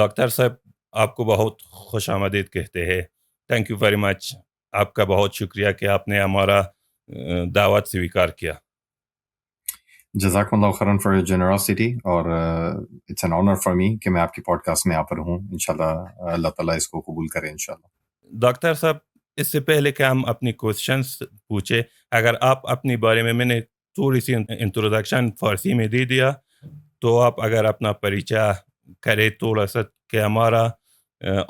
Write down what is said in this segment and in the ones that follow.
Doctor صاحب آپ کو بہت خوش آمدید کہتے ہیں. Thank you very much. آپ کا بہت شکریہ کہ آپ نے ہمارا دعوت سویکار کیا. جزاک اللہ خیرن فار یور جنراسٹی، اور it's an honour for me کہ میں آپ کی پوڈ کاسٹ میں یہاں پر ہوں. انشاءاللہ اللہ تعالیٰ اس کو قبول کرے انشاءاللہ. ڈاکٹر صاحب اس سے پہلے کہ ہم اپنی کوشچنس پوچھے، اگر آپ اپنی بارے میں نے تھوڑی سی انٹروڈکشن فارسی میں دے دیا، تو آپ اگر اپنا پریچہ کرے تھوڑا سا کہ ہمارا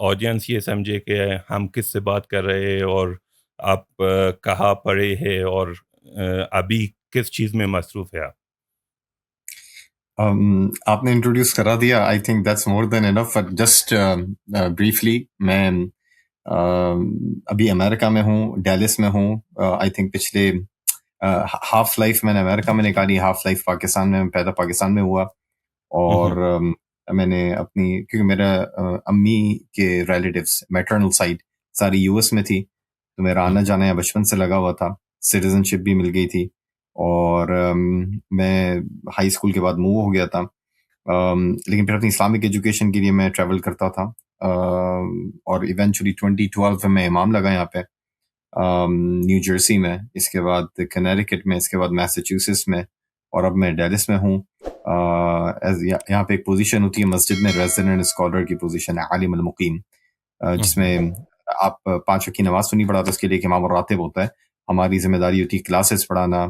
آڈینس یہ سمجھے کہ ہم کس سے بات کر رہے ہیں، اور آپ کہاں پڑھے ہیں، اور ابھی کس چیز میں مصروف ہے آپ. آپ نے انٹروڈیوس کرا دیا. I think that's more than enough. Just briefly, میں ابھی امریکہ میں ہوں، ڈیلس میں ہوں. آئی تھنک پچھلے ہاف لائف میں نے امریکہ میں نکالی، ہاف لائف پاکستان میں. پیدا پاکستان میں ہوا، اور میں نے اپنی، کیونکہ میرا امی کے ریلیٹیوز میٹرنل سائڈ ساری یو ایس میں تھی، تو میرا آنا جانا یہاں بچپن سے لگا ہوا تھا. سٹیزن شپ بھی مل گئی تھی، اور میں ہائی اسکول کے بعد موو ہو گیا تھا. لیکن پھر اپنی اسلامک ایجوکیشن کے لیے میں ٹریول کرتا تھا، اور ایونچولی 2012 میں امام لگا یہاں پہ نیو جرسی میں، اس کے بعد کنیریکٹ میں، اس کے بعد میساچیوسٹس میں، اور اب میں ڈیلس میں ہوں. یہاں پہ ایک پوزیشن ہوتی ہے مسجد میں، ریزیڈنٹ اسکالر کی پوزیشن ہے، عالم المقیم، جس میں آپ 5 وقت کی نماز تو نہیں پڑھاتے، اس کے لیے ایک امام الراتب ہوتا ہے. ہماری ذمہ داری ہوتی ہے کلاسز پڑھانا،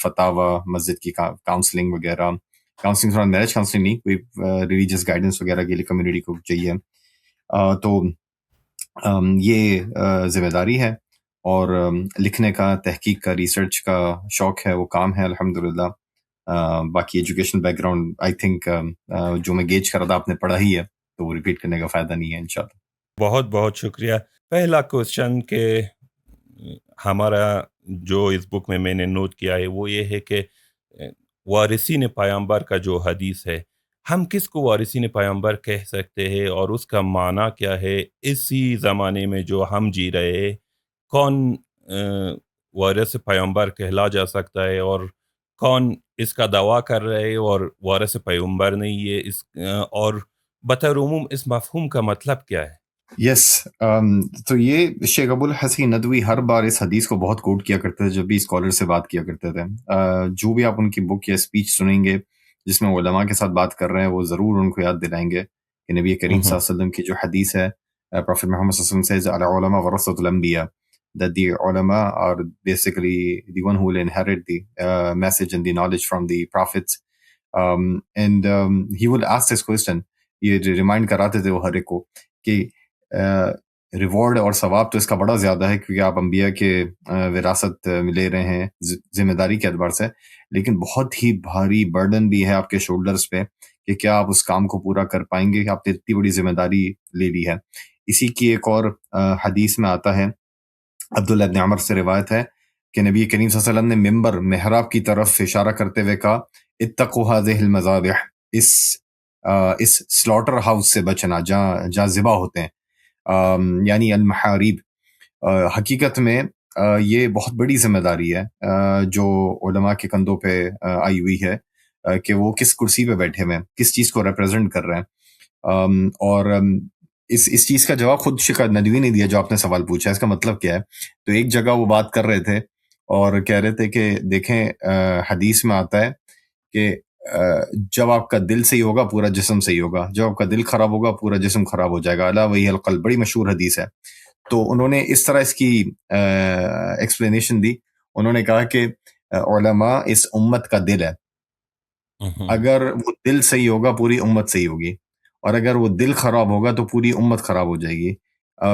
فتاوی، مسجد کی کاؤنسلنگ وغیرہ. کاؤنسلنگ میرج کاؤنسلنگ نہیں، کوئی ریلیجیس گائیڈنس وغیرہ کے لیے کمیونٹی کو چاہیے. تو یہ ذمہ داری ہے، اور لکھنے کا، تحقیق کا، ریسرچ کا شوق ہے، وہ کام ہے الحمدللہ. باقی educational back ground I think جو میں گیج کر رہا تھا آپ نے پڑھا ہی ہے، تو وہ ریپیٹ کرنے کا فائدہ نہیں ہے انشاءاللہ. بہت بہت شکریہ. پہلا کوشچن کہ ہمارا جو اس بک میں نے نوٹ کیا ہے وہ یہ ہے کہ وارثین پیغمبر کا جو حدیث ہے، ہم کس کو وارثین پیغمبر کہہ سکتے ہیں، اور اس کا معنی کیا ہے اسی زمانے میں جو ہم جی رہے ہیں؟ کون وارث پیغمبر کہلا جا سکتا ہے، اور کون اس کا دعویٰ کر رہے اور وارث پیغمبر نہیں ہے؟ اور بطور عموم اس مفہوم کا مطلب کیا ہے؟ یس، تو یہ شیخ ابو الحسن ندوی ہر بار اس حدیث کو بہت کوٹ کیا کرتے تھے جب بھی اسکالر سے بات کیا کرتے تھے. جو بھی آپ ان کی بک یا اسپیچ سنیں گے جس میں علماء کے ساتھ بات کر رہے ہیں، وہ ضرور ان کو یاد دلائیں گے کہ نبی کریم صلی اللہ علیہ وسلم کی جو حدیث ہے، پروفیٹ محمد صلی اللہ علیہ وسلم سے العلماء ورثۃ الانبیاء، that the ulama are basically the one who will inherit the message and the knowledge from the prophets. And he will ask this question. یہ ریمائنڈ کراتے تھے وہ ہر ایک کو کہ ریوارڈ اور ثواب تو اس کا بڑا زیادہ ہے، کیونکہ آپ انبیاء کے وراثت لے رہے ہیں ذمہ داری کے اعتبار سے، لیکن بہت ہی بھاری برڈن بھی ہے آپ کے شولڈرز پہ کہ کیا آپ اس کام کو پورا کر پائیں گے، کہ آپ نے اتنی بڑی ذمہ داری لے لی ہے. اسی کی ایک اور حدیث میں آتا ہے، عبداللہ ابن عمر سے روایت ہے کہ نبی کریم صلی اللہ علیہ وسلم نے ممبر محراب کی طرف اشارہ کرتے ہوئے کہا، اتقوا هذه المذابح، اس سلاٹر ہاؤس سے بچنا جہاں ذبح ہوتے ہیں، یعنی المحاریب. حقیقت میں یہ بہت بڑی ذمہ داری ہے جو علماء کے کندھوں پہ آئی ہوئی ہے، کہ وہ کس کرسی پہ بیٹھے ہوئے ہیں، کس چیز کو ریپرزینٹ کر رہے ہیں. اور اس چیز کا جواب خود شیخ ندوی نے دیا جو آپ نے سوال پوچھا، اس کا مطلب کیا ہے. تو ایک جگہ وہ بات کر رہے تھے اور کہہ رہے تھے کہ دیکھیں حدیث میں آتا ہے کہ جب آپ کا دل صحیح ہوگا پورا جسم صحیح ہوگا، جب آپ کا دل خراب ہوگا پورا جسم خراب ہو جائے گا، الا وہی القلب، بڑی مشہور حدیث ہے. تو انہوں نے اس طرح اس کی ایکسپلینیشن دی. انہوں نے کہا کہ علماء اس امت کا دل ہے، اگر وہ دل صحیح ہوگا پوری امت صحیح ہوگی، اور اگر وہ دل خراب ہوگا تو پوری امت خراب ہو جائے گی.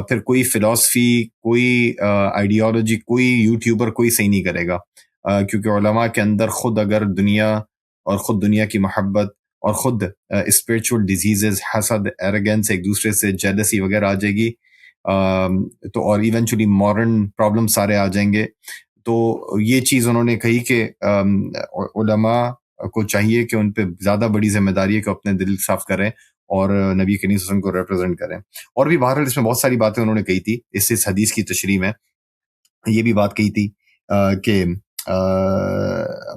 پھر کوئی فلسفی، کوئی آئیڈیالوجی، کوئی یوٹیوبر کوئی صحیح نہیں کرے گا، کیونکہ علماء کے اندر خود اگر دنیا اور خود دنیا کی محبت اور خود اسپرچول ڈیزیزز، حسد، ایروگینس، ایک دوسرے سے جیلسی وغیرہ آ جائے گی، تو اور ایونچولی ماڈرن پرابلم سارے آ جائیں گے. تو یہ چیز انہوں نے کہی کہ علماء کو چاہیے کہ ان پہ زیادہ بڑی ذمہ داری ہے کہ اپنے دل صاف کریں اور نبی کریم صلی اللہ علیہ وسلم کو ریپرزینٹ کریں. اور بھی بہرحال اس میں بہت ساری باتیں انہوں نے کہی تھی. اس حدیث کی تشریح میں یہ بھی بات کہی تھی کہ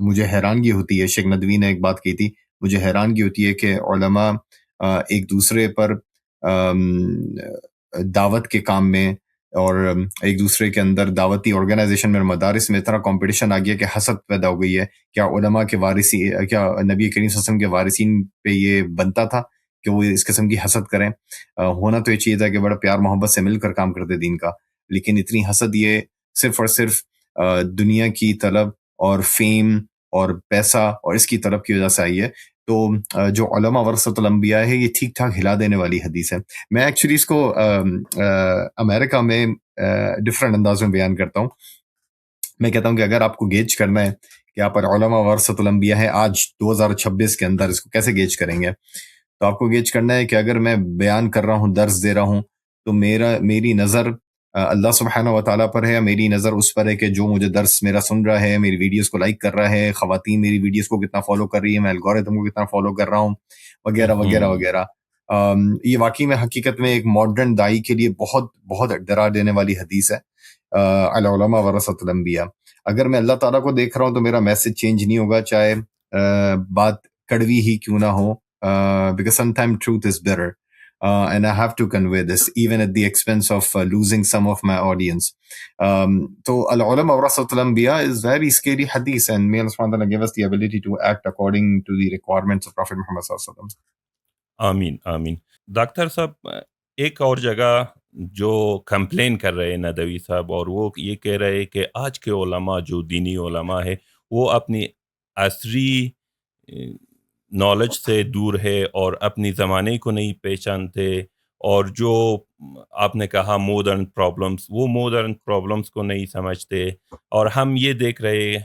مجھے حیرانگی ہوتی ہے، شیخ ندوی نے ایک بات کہی تھی، مجھے حیرانگی ہوتی ہے کہ علماء ایک دوسرے پر دعوت کے کام میں اور ایک دوسرے کے اندر دعوتی آرگنائزیشن میں اور مدارس میں اتنا کمپٹیشن آ گیا کہ حسد پیدا ہو گئی ہے. کیا علماء کے وارثین، کیا نبی کریم صلی اللہ علیہ وسلم کے وارثین پہ یہ بنتا تھا کہ وہ اس قسم کی حسد کریں؟ ہونا تو یہ چیز ہے کہ بڑا پیار محبت سے مل کر کام کرتے دین کا، لیکن اتنی حسد یہ صرف اور صرف دنیا کی طلب اور فیم اور پیسہ اور اس کی طلب کی وجہ سے آئی ہے. تو جو علماء ورثۃ الانبیاء ہے یہ ٹھیک ٹھاک ہلا دینے والی حدیث ہے. میں ایکچولی اس کو امریکہ میں ڈفرینٹ انداز میں بیان کرتا ہوں. میں کہتا ہوں کہ اگر آپ کو گیج کرنا ہے کہ آپ پر علماء ورثۃ الانبیاء ہے آج 2026 کے اندر، اس کو کیسے گیج کریں گے؟ تو آپ کو گیج کرنا ہے کہ اگر میں بیان کر رہا ہوں، درس دے رہا ہوں، تو میری نظر اللہ سبحانہ و تعالیٰ پر ہے، یا میری نظر اس پر ہے کہ جو مجھے درس میرا سن رہا ہے، میری ویڈیوز کو لائک کر رہا ہے، خواتین میری ویڈیوز کو کتنا فالو کر رہی ہے، میں الگورتھم کو کتنا فالو کر رہا ہوں، وغیرہ وغیرہ وغیرہ. یہ واقعی میں حقیقت میں ایک ماڈرن دائی کے لیے بہت بہت ڈرا دینے والی حدیث ہے. العلماء ورثۃ الانبیاء. اگر میں اللہ تعالیٰ کو دیکھ رہا ہوں تو میرا میسج چینج نہیں ہوگا، چاہے بات کڑوی ہی کیوں نہ ہو، because sometimes truth is better. And I have to convey this even at the expense of losing some of my audience. So al-ulama warasatul anbiya is very scary hadith, and may Allah subhanahu wa ta'ala give us the ability to act according to the requirements of Prophet Muhammad sallallahu alaihi wasallam. آمین آمین. Doctor صاحب، ایک اور جگہ جو complain کر رہے ہیں ندوی صاحب، اور وہ یہ کہہ رہے کہ آج کے علماء جو دینی علماء ہے وہ اپنی عصری نالج سے دور ہے اور اپنی زمانے کو نہیں پہچانتے، اور جو آپ نے کہا ماڈرن پرابلمس، وہ ماڈرن پرابلمس کو نہیں سمجھتے. اور ہم یہ دیکھ رہے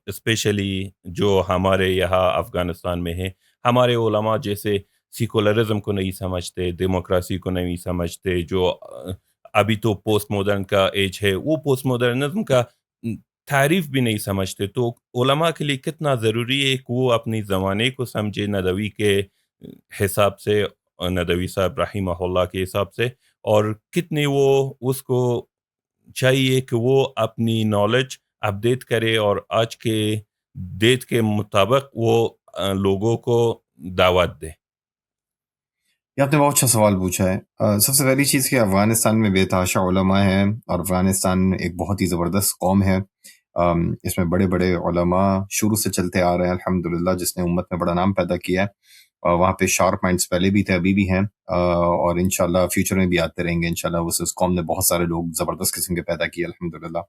اسپیشلی جو ہمارے یہاں افغانستان میں ہے، ہمارے علماء جیسے سیکولرزم کو نہیں سمجھتے، ڈیموکریسی کو نہیں سمجھتے، جو ابھی تو پوسٹ ماڈرن کا ایج ہے، وہ پوسٹ ماڈرنزم کا تعریف بھی نہیں سمجھتے. تو علماء کے لیے کتنا ضروری ہے کہ وہ اپنی زمانے کو سمجھے ندوی کے حساب سے، ندوی صاحب رحمہ اللہ کے حساب سے، اور کتنی وہ اس کو چاہیے کہ وہ اپنی نالج اپڈیٹ کرے اور آج کے ڈیٹ کے مطابق وہ لوگوں کو دعوت دے. یہ آپ نے بہت اچھا سوال پوچھا ہے. سب سے پہلی چیز کہ افغانستان میں بے تحاشا علماء ہیں، اور افغانستان ایک بہت ہی زبردست قوم ہے. اس میں بڑے بڑے علماء شروع سے چلتے آ رہے ہیں الحمدللہ، جس نے امت میں بڑا نام پیدا کیا ہے. وہاں پہ شارپ مائنڈس پہلے بھی تھے، ابھی بھی ہیں، اور انشاءاللہ فیوچر میں بھی آتے رہیں گے انشاءاللہ. اس قوم نے بہت سارے لوگ زبردست قسم کے پیدا کیے الحمدللہ.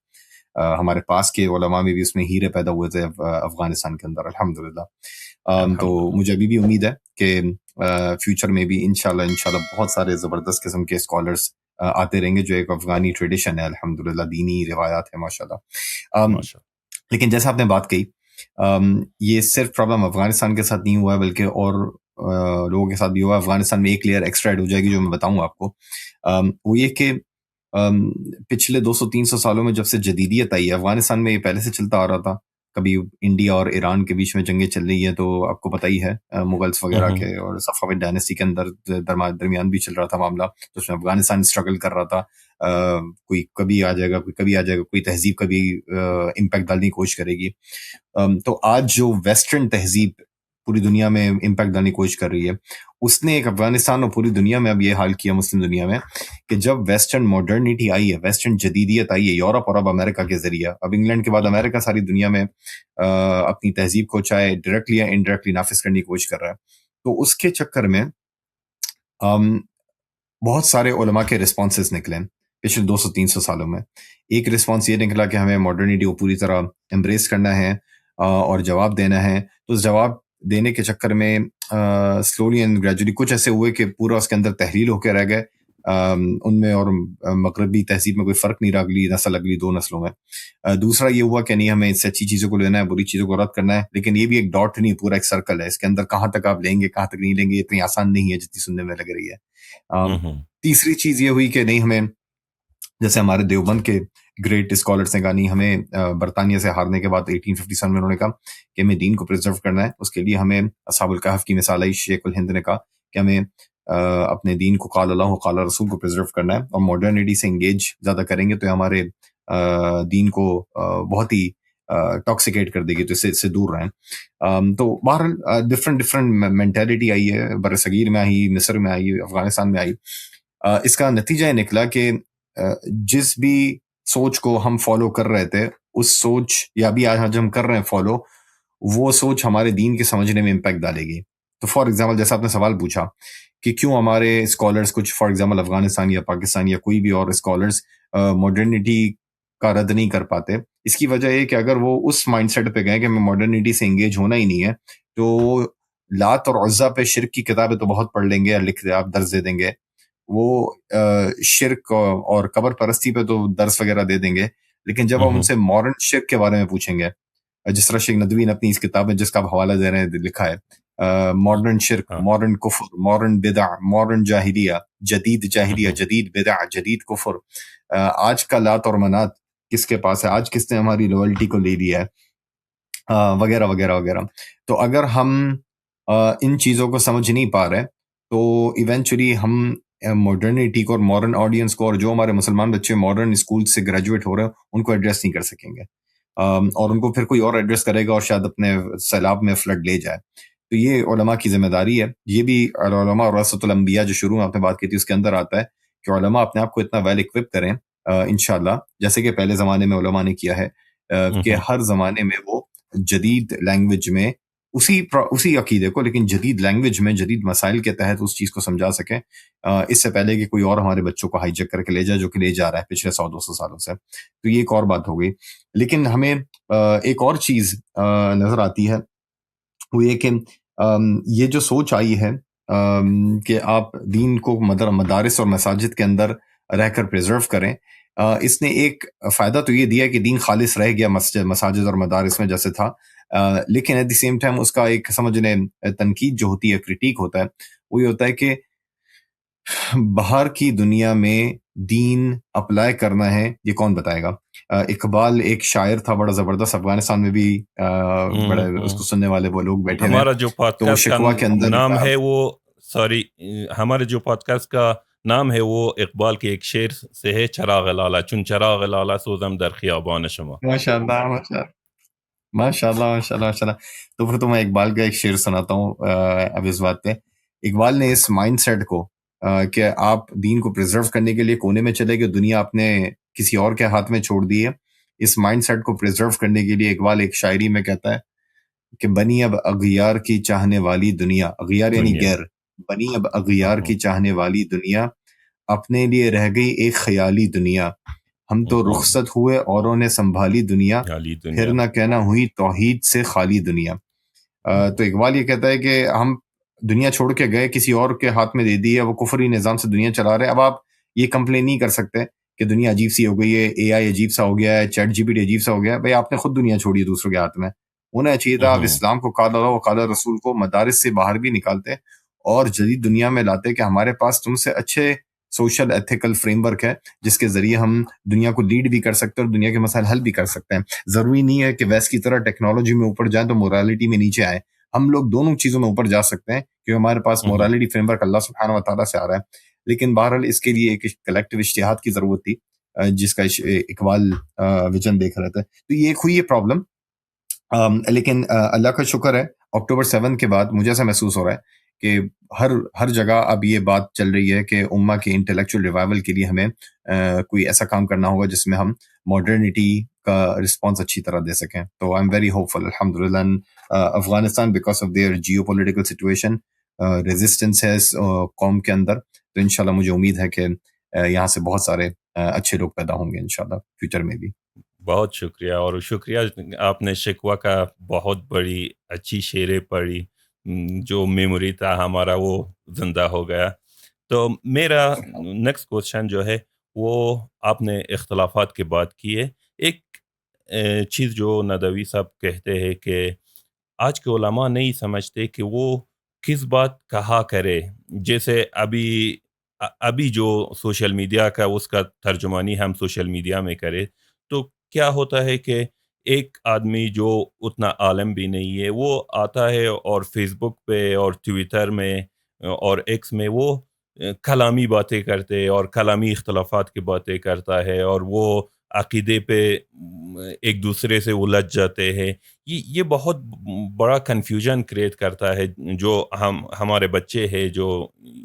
ہمارے پاس کے علماء میں بھی اس میں ہیرے پیدا ہوئے تھے افغانستان کے اندر الحمدللہ. تو مجھے ابھی بھی امید ہے کہ فیوچر میں بھی انشاءاللہ بہت سارے زبردست قسم کے اسکالرس آتے رہیں گے، جو ایک افغانی ٹریڈیشن ہے الحمدللہ، دینی روایات ہے ماشاءاللہ. لیکن جیسا آپ نے بات کہی، یہ صرف پرابلم افغانستان کے ساتھ نہیں ہوا ہے، بلکہ اور لوگوں کے ساتھ بھی ہوا. افغانستان میں ایک لیئر ایکسٹرا ایڈ ہو جائے گی جو میں بتاؤں آپ کو. وہ یہ کہ پچھلے 200-300 سالوں میں جب سے جدیدیت آئی ہے افغانستان میں، یہ پہلے سے چلتا آ رہا تھا. کبھی انڈیا اور ایران کے بیچ میں جنگیں چل رہی ہیں، تو آپ کو پتہ ہی ہے مغلس وغیرہ کے اور صفوی ڈائنسٹی کے اندر درمیان بھی چل رہا تھا معاملہ. تو اس میں افغانستان اسٹرگل کر رہا تھا. کوئی کبھی آ جائے گا، کوئی کبھی آ جائے گا، کوئی تہذیب کبھی امپیکٹ ڈالنے کی کوشش کرے گی. تو آج جو ویسٹرن تہذیب پوری دنیا میں امپیکٹ ڈالنے کی کوشش کر رہی ہے، اس نے ایک افغانستان اور پوری دنیا میں اب یہ حال کیا، مسلم دنیا میں، کہ جب ویسٹرن ماڈرنٹی آئی ہے، ویسٹرن جدیدیت آئی ہے یورپ اور اب امریکہ کے ذریعہ، اب انگلینڈ کے بعد امریکہ ساری دنیا میں اپنی تہذیب کو چاہے ڈائریکٹلی یا انڈائریکٹلی نافذ کرنے کی کوشش کر رہا ہے. تو اس کے چکر میں بہت سارے علماء کے رسپانسز نکلے پچھلے 200-300 سالوں میں. ایک رسپانس یہ نکلا کہ ہمیں ماڈرنٹی کو پوری طرح امبریس کرنا ہے اور جواب دینا ہے. تو اس جواب دینے کے چکر میں سلولی اینڈ گریجولی کچھ ایسے ہوئے کہ پورا اس کے اندر تحلیل ہو کے رہ گئے. ان میں اور مغربی تہذیب میں کوئی فرق نہیں رہا اگلی نسل اگلی 2 نسلوں میں. دوسرا یہ ہوا کہ نہیں، ہمیں اس سے اچھی چیزوں کو لینا ہے، بری چیزوں کو رد کرنا ہے. لیکن یہ بھی ایک ڈاٹ نہیں، پورا ایک سرکل ہے. اس کے اندر کہاں تک آپ لیں گے، کہاں تک نہیں لیں گے، اتنی آسان نہیں ہے جتنی سننے میں لگ رہی ہے. تیسری چیز یہ ہوئی کہ نہیں، ہمیں جیسے ہمارے دیوبند کے گریٹ اسکالرس نے کہا نہیں، ہمیں برطانیہ سے ہارنے کے بعد 1857 میں انہوں نے کہا کہ ہمیں دین کو پرزرو کرنا ہے. اس کے لیے ہمیں اصحاب الکہف کی مثال آئی، شیخ الہند نے کہا کہ ہمیں اپنے دین کو قال اللہ و قال رسول کو پرزرو کرنا ہے، اور ماڈرنٹی سے انگیج زیادہ کریں گے تو ہمارے دین کو بہت ہی ٹاکسیکیٹ کر دے گی، تو اس سے دور رہیں. تو بہرحال ڈفرینٹ مینٹیلٹی آئی ہے، بر صغیر میں آئی، مصر میں آئی، افغانستان میں آئی. اس کا نتیجہ یہ نکلا کہ جس بھی سوچ کو ہم فالو کر رہے تھے، اس سوچ یا بھی آج ہم کر رہے ہیں فالو، وہ سوچ ہمارے دین کے سمجھنے میں امپیکٹ ڈالے گی. تو فار ایگزامپل جیسا آپ نے سوال پوچھا کہ کیوں ہمارے اسکالرس کچھ فار ایگزامپل افغانستان یا پاکستان یا کوئی بھی اور اسکالرس ماڈرنٹی کا رد نہیں کر پاتے، اس کی وجہ یہ کہ اگر وہ اس مائنڈ سیٹ پہ گئے کہ میں ماڈرنٹی سے انگیج ہونا ہی نہیں ہے، تو لات اور عزا پہ شرک کی کتابیں تو بہت پڑھ لیں گے، لکھ آپ درس دے دیں گے، وہ شرک اور قبر پرستی پہ تو درس وغیرہ دے دیں گے، لیکن جب ہم ان سے ماڈرن شرک کے بارے میں پوچھیں گے، جس طرح شیخ ندوی نے اپنی اس کتاب میں جس کا آپ حوالہ دے رہے ہیں لکھا ہے ماڈرن شرک، ماڈرن کفر، ماڈرن بدع، ماڈرن جاہلیہ، جدید بدع، جدید کفر. آج کا لات اور منات کس کے پاس ہے، آج کس نے ہماری لوئلٹی کو لے لیا ہے، وغیرہ وغیرہ وغیرہ. تو اگر ہم ان چیزوں کو سمجھ نہیں پا رہے تو ایونچولی ہم ماڈرنٹی کو اور ماڈرن آڈینس کو اور جو ہمارے مسلمان بچے ماڈرن اسکول سے گریجویٹ ہو رہے ہیں ان کو ایڈریس نہیں کر سکیں گے، اور ان کو پھر کوئی اور ایڈریس کرے گا اور شاید اپنے سیلاب میں فلڈ لے جائے. تو یہ علماء کی ذمہ داری ہے. یہ بھی علماء ورثۃ الانبیاء جو شروع میں آپ نے بات کی تھی اس کے اندر آتا ہے کہ علماء اپنے آپ کو اتنا ویل اکوپ کریں انشاءاللہ، جیسے کہ پہلے زمانے میں علماء نے کیا ہے کہ ہر زمانے میں وہ جدید لینگویج میں اسی عقیدے کو لیکن جدید لینگویج میں جدید مسائل کے تحت اس چیز کو سمجھا سکیں، اس سے پہلے کہ کوئی اور ہمارے بچوں کو ہائی جیک کر کے لے جائے، جو کہ لے جا رہا ہے پچھلے 100-200 سالوں سے. تو یہ ایک اور بات ہو گئی. لیکن ہمیں ایک اور چیز نظر آتی ہے، وہ یہ کہ یہ جو سوچ آئی ہے کہ آپ دین کو مدارس اور مساجد کے اندر رہ کر پریزرو کریں، اس نے ایک فائدہ تو یہ دیا کہ دین خالص رہ گیا مساجد اور مدارس میں جیسے تھا، لیکن ایٹ دی سیم ٹائم اس کا ایک سمجھنے تنقید جو ہوتی ہے، کرٹیک ہوتا ہے، وہ یہ ہوتا ہے کہ باہر کی دنیا میں دین اپلائی کرنا ہے یہ کون بتائے گا. اقبال ایک شاعر تھا بڑا زبردست، افغانستان میں بھی بڑے اس کو سننے والے وہ لوگ بیٹھے ہوئے. ہمارا جو پوڈ تو کاسٹ کا شکوہ کے اندر نام ہے وہ ہمارے جو پوڈ کاسٹ کا نام ہے وہ اقبال کے ایک شعر سے ہے، چراغ لالا چون چراغ لالا سوزم در خیابان شما. ماشاء اللہ ماشاء اللہ ماشاء اللہ ماشاء اللہ ماشاء اللہ. تو پھر تو میں اقبال کا ایک شعر سناتا ہوں اب اس بات پہ. اقبال نے اس مائنڈ سیٹ کو کہ آپ دین کو پریزرو کرنے کے لیے کونے میں چلے گئے، دنیا آپ نے کسی اور کے ہاتھ میں چھوڑ دی ہے، اس مائنڈ سیٹ کو پریزرو کرنے کے لیے اقبال ایک شاعری میں کہتا ہے کہ بنی اب اغیار کی چاہنے والی دنیا، اغیار یعنی غیر، بنی اب اغیار کی چاہنے والی دنیا، اپنے لیے رہ گئی ایک خیالی دنیا، ہم تو رخصت ہوئے اوروں نے سنبھالی دنیا، پھر نہ کہنا ہوئی توحید سے خالی دنیا. تو اقبال یہ کہتا ہے کہ ہم دنیا چھوڑ کے گئے، کسی اور کے ہاتھ میں دے دی ہے، وہ کفری نظام سے دنیا چلا رہے. اب آپ یہ کمپلین نہیں کر سکتے کہ دنیا عجیب سی ہو گئی ہے، اے آئی عجیب سا ہو گیا ہے، چیٹ جی پی ٹی عجیب سا ہو گیا ہے. بھائی آپ نے خود دنیا چھوڑی ہے دوسروں کے ہاتھ میں. ہونا چاہیے تھا آپ اسلام کو، قال اللہ و قال رسول کو مدارس سے باہر بھی نکالتے اور جدید دنیا میں لاتے کہ ہمارے پاس تم سے اچھے سوشل ایتھیکل فریم ورک ہے جس کے ذریعے ہم دنیا کو لیڈ بھی کر سکتے ہیں اور دنیا کے مسائل حل بھی کر سکتے ہیں. ضروری نہیں ہے کہ ویسٹ کی طرح ٹیکنالوجی میں اوپر جائیں تو مورالٹی میں نیچے آئے. ہم لوگ دونوں چیزوں میں اوپر جا سکتے ہیں کیونکہ ہمارے پاس مورالٹی فریم ورک اللہ سبحانہ و تعالیٰ سے آ رہا ہے. لیکن بہرحال اس کے لیے ایک کلیکٹیو اجتہاد کی ضرورت تھی جس کا اقبال ویژن دیکھ رہے تھے. تو یہ ایک ہوئی ہے پرابلم. لیکن اللہ کا شکر ہے اکتوبر 7 کے بعد مجھے ایسا محسوس ہو رہا ہے کہ ہر جگہ اب یہ بات چل رہی ہے کہ امہ کے انٹلیکچوئل ریوائول کے لیے ہمیں کوئی ایسا کام کرنا ہوگا جس میں ہم ماڈرنٹی کا رسپانس اچھی طرح دے سکیں. تو I am very hopeful الحمدللہ. Afghanistan because of their geopolitical situation resistance ہے اس قوم کے اندر، تو انشاءاللہ مجھے امید ہے کہ یہاں سے بہت سارے اچھے لوگ پیدا ہوں گے انشاءاللہ فیوچر میں بھی. بہت شکریہ، اور شکریہ آپ نے شکوہ کا بہت بڑی اچھی شعریں پڑھی، جو میموری تھا ہمارا وہ زندہ ہو گیا. تو میرا نیکسٹ کوشچن جو ہے وہ آپ نے اختلافات کی بات کی ہے. ایک چیز جو ندوی صاحب کہتے ہیں کہ آج کے علماء نہیں سمجھتے کہ وہ کس بات کہا کرے. جیسے ابھی جو سوشل میڈیا کا اس کا ترجمانی ہم سوشل میڈیا میں کرے تو کیا ہوتا ہے کہ ایک آدمی جو اتنا عالم بھی نہیں ہے وہ آتا ہے اور فیس بک پہ اور ٹویٹر میں اور ایکس میں وہ کلامی باتیں کرتے اور کلامی اختلافات کی باتیں کرتا ہے، اور وہ عقیدے پہ ایک دوسرے سے الجھ جاتے ہیں. یہ بہت بڑا کنفیوژن کریٹ کرتا ہے. جو ہمارے بچے ہیں، جو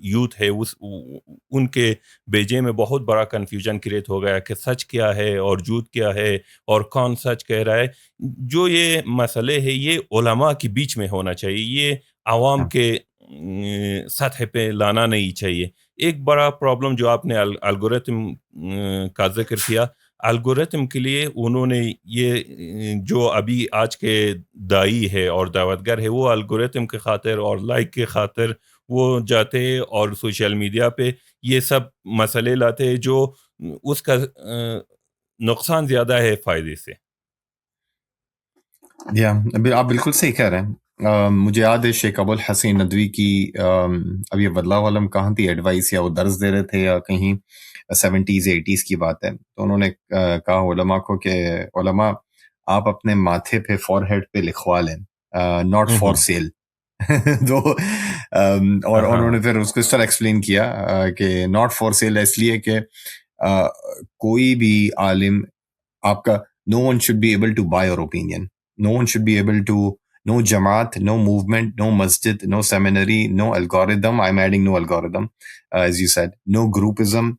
یوتھ ہے، ان کے بیجے میں بہت بڑا کنفیوژن کریٹ ہو گیا کہ سچ کیا ہے اور جھوٹ کیا ہے اور کون سچ کہہ رہا ہے. جو یہ مسئلے ہیں یہ علماء کے بیچ میں ہونا چاہیے، یہ عوام کے سطح پہ لانا نہیں چاہیے. ایک بڑا پرابلم جو آپ نے الگورتھم کا ذکر کیا، الگورتھم کے لیے انہوں نے یہ جو ابھی آج کے دائی ہے اور دعوتگر ہے، وہ الگورتھم کے خاطر اور لائک کے خاطر وہ جاتے اور سوشل میڈیا پہ یہ سب مسئلے لاتے جو اس کا نقصان زیادہ ہے فائدے سے. آپ بالکل صحیح کہہ رہے ہیں. مجھے یاد ہے شیخ ابو الحسن ندوی کی اب یہ واللہ عالم کہاں تھی ایڈوائس، یا وہ درس دے رہے تھے یا کہیں 70s 80s کی بات ہے. تو انہوں نے کہا علماء کو کہ علماء آپ اپنے ماتھے پہ فور ہیڈ پہ لکھوا لیں ناٹ فار سیل. تو اور انہوں نے پھر اس کو اس طرح ایکسپلین کیا کہ ناٹ فار سیل اس لیے کہ کوئی بھی عالم آپ کا no one should be able to buy your opinion. No one should be able to, no jamaat, no movement, no masjid, no seminary, no algorithm. I'm adding no algorithm, as you said. No groupism,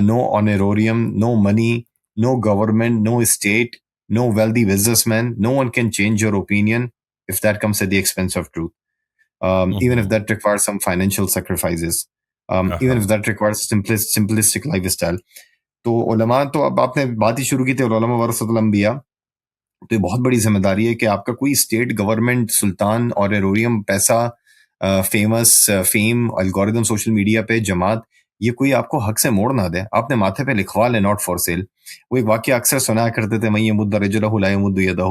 no honorarium, no money, no government, no state, no wealthy businessman. No one can change your opinion if that comes at the expense of truth. Even if that requires some financial sacrifices. Even if that requires simplistic lifestyle. تو علماء تو اب آپ نے بات ہی شروع کی تھی علماء ورثۃ الانبیاء، تو یہ بہت بڑی ذمہ داری ہے کہ آپ کا کوئی اسٹیٹ، گورنمنٹ، سلطان، آنروریم، پیسہ، famous, fame, algorithm, social media پہ جماعت، یہ کوئی آپ کو حق سے موڑ نہ دے. آپ نے ماتھے پہ لکھوا لیں ناٹ فار سیل. وہ ایک واقعہ اکثر سنا کرتے تھے، میں یمد رجلہ لا یمد یدہ،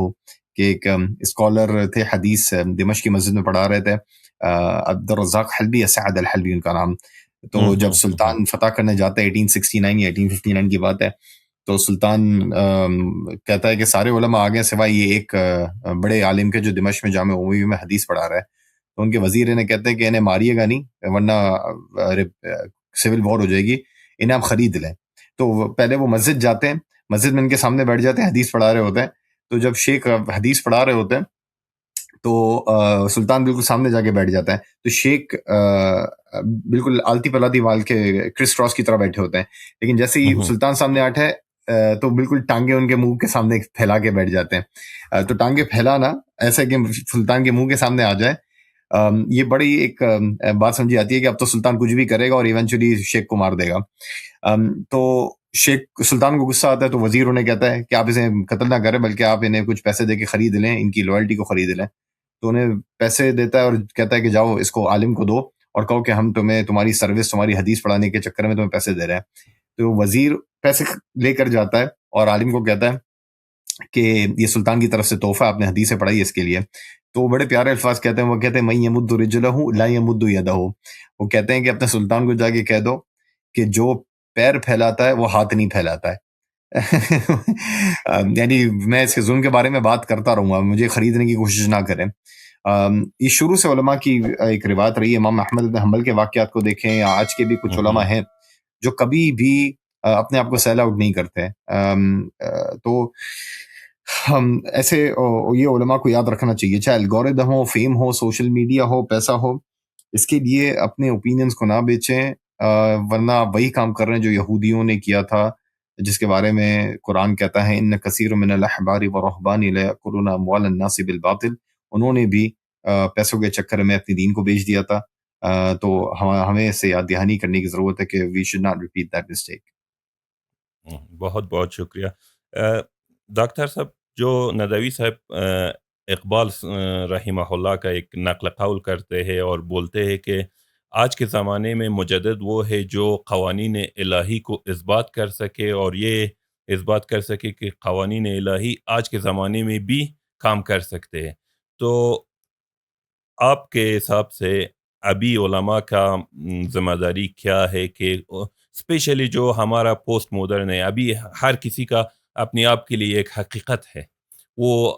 کہ ایک اسکالر تھے حدیث، دمشق کی مسجد میں پڑھا رہے تھے، عبد الرزاق حلبی یا سعد الحلبی ان کا نام. تو جب سلطان فتح کرنے جاتا ہے 1869 یا 1859 کی بات ہے، تو سلطان کہتا ہے کہ سارے علماء آگے سوائے یہ ایک بڑے عالم کے جو دمشق میں جامع اموی میں حدیث پڑھا رہا ہے. تو ان کے وزیر انہیں کہتے ہیں کہ انہیں ماریے گا نہیں ورنہ سول وار ہو جائے گی، انہیں آپ خرید لیں. تو پہلے وہ مسجد جاتے ہیں، مسجد میں ان کے سامنے بیٹھ جاتے ہیں، حدیث پڑھا رہے ہوتے ہیں. تو جب شیخ حدیث پڑھا رہے ہوتے ہیں تو سلطان بالکل سامنے جا کے بیٹھ جاتا ہے. تو شیخ بالکل آلتی پلاتی وال کے کرس کراس کی طرح بیٹھے ہوتے ہیں، لیکن جیسے ہی سلطان سامنے آٹھے تو بالکل ٹانگیں ان کے منہ کے سامنے پھیلا کے بیٹھ جاتے ہیں. تو ٹانگیں پھیلانا ایسا کہ سلطان کے منہ کے سامنے آ جائے، یہ بڑی ایک بات سمجھی آتی ہے کہ اب تو سلطان کچھ بھی کرے گا اور ایونچولی شیخ کو مار دے گا. تو شیخ سلطان کو غصہ آتا ہے، تو وزیر انہیں کہتا ہے کہ آپ اسے قتل نہ کریں بلکہ آپ انہیں کچھ پیسے دے کے خرید لیں، ان کی لوئلٹی کو خرید لیں. تو انہیں پیسے دیتا ہے اور کہتا ہے کہ جاؤ اس کو عالم کو دو اور کہو کہ ہم تمہیں تمہاری سروس، تمہاری حدیث پڑھانے کے چکر میں تمہیں پیسے دے رہے ہیں. تو وزیر پیسے لے کر جاتا ہے اور عالم کو کہتا ہے کہ یہ سلطان کی طرف سے تحفہ، آپ نے حدیثیں پڑھائی اس کے لیے. تو وہ بڑے پیارے الفاظ کہتے ہیں، وہ کہتے ہیں میں یمد رجلہ لا یمد یدہ. وہ کہتے ہیں کہ اپنے سلطان کو جا کے کہہ دو کہ جو پیر پھیلاتا ہے وہ ہاتھ نہیں پھیلاتا ہے. یعنی میں اس کے ظلم کے بارے میں بات کرتا رہوں گا، مجھے خریدنے کی کوشش نہ کریں. یہ شروع سے علماء کی ایک روایت رہی ہے. امام احمد بن حنبل کے واقعات کو دیکھیں یا آج کے بھی کچھ علماء ہیں جو کبھی بھی اپنے آپ کو سیل آؤٹ نہیں کرتے. تو ہم ایسے یہ علماء کو یاد رکھنا چاہیے، چاہے الگوریدم ہو، فیم ہو، سوشل میڈیا ہو، پیسہ ہو، اس کے لیے اپنے اوپینینز کو نہ بیچیں، ورنہ وہی کام کر رہے ہیں جو یہودیوں نے کیا تھا، جس کے بارے میں قرآن کہتا ہے ان کثیر من الاحبار والرہبان لیأکلون اموال الناس بالباطل. انہوں نے بھی پیسوں کے چکر میں اپنی دین کو بیچ دیا تھا. تو ہمیں اس سے یاد دہانی کرنے کی ضرورت ہے کہ we should not repeat that mistake. بہت بہت شکریہ ڈاکٹر صاحب. جو ندوی صاحب اقبال رحمہ اللہ کا ایک نقل قول کرتے ہیں اور بولتے ہیں کہ آج کے زمانے میں مجدد وہ ہے جو قوانین الہی کو اثبات کر سکے اور یہ اثبات کر سکے کہ قوانین الہی آج کے زمانے میں بھی کام کر سکتے ہیں. تو آپ کے حساب سے ابھی علماء کا ذمہ داری کیا ہے کہ اسپیشلی جو ہمارا پوسٹ ماڈرن ہے، ابھی ہر کسی کا اپنے آپ کے لیے ایک حقیقت ہے، وہ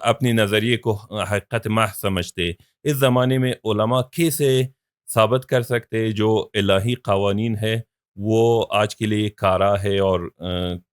اپنی نظریے کو حقیقت محض سمجھتے. اس زمانے میں علماء کیسے ثابت کر سکتے جو الہی قوانین ہے وہ آج کے لیے کارا ہے اور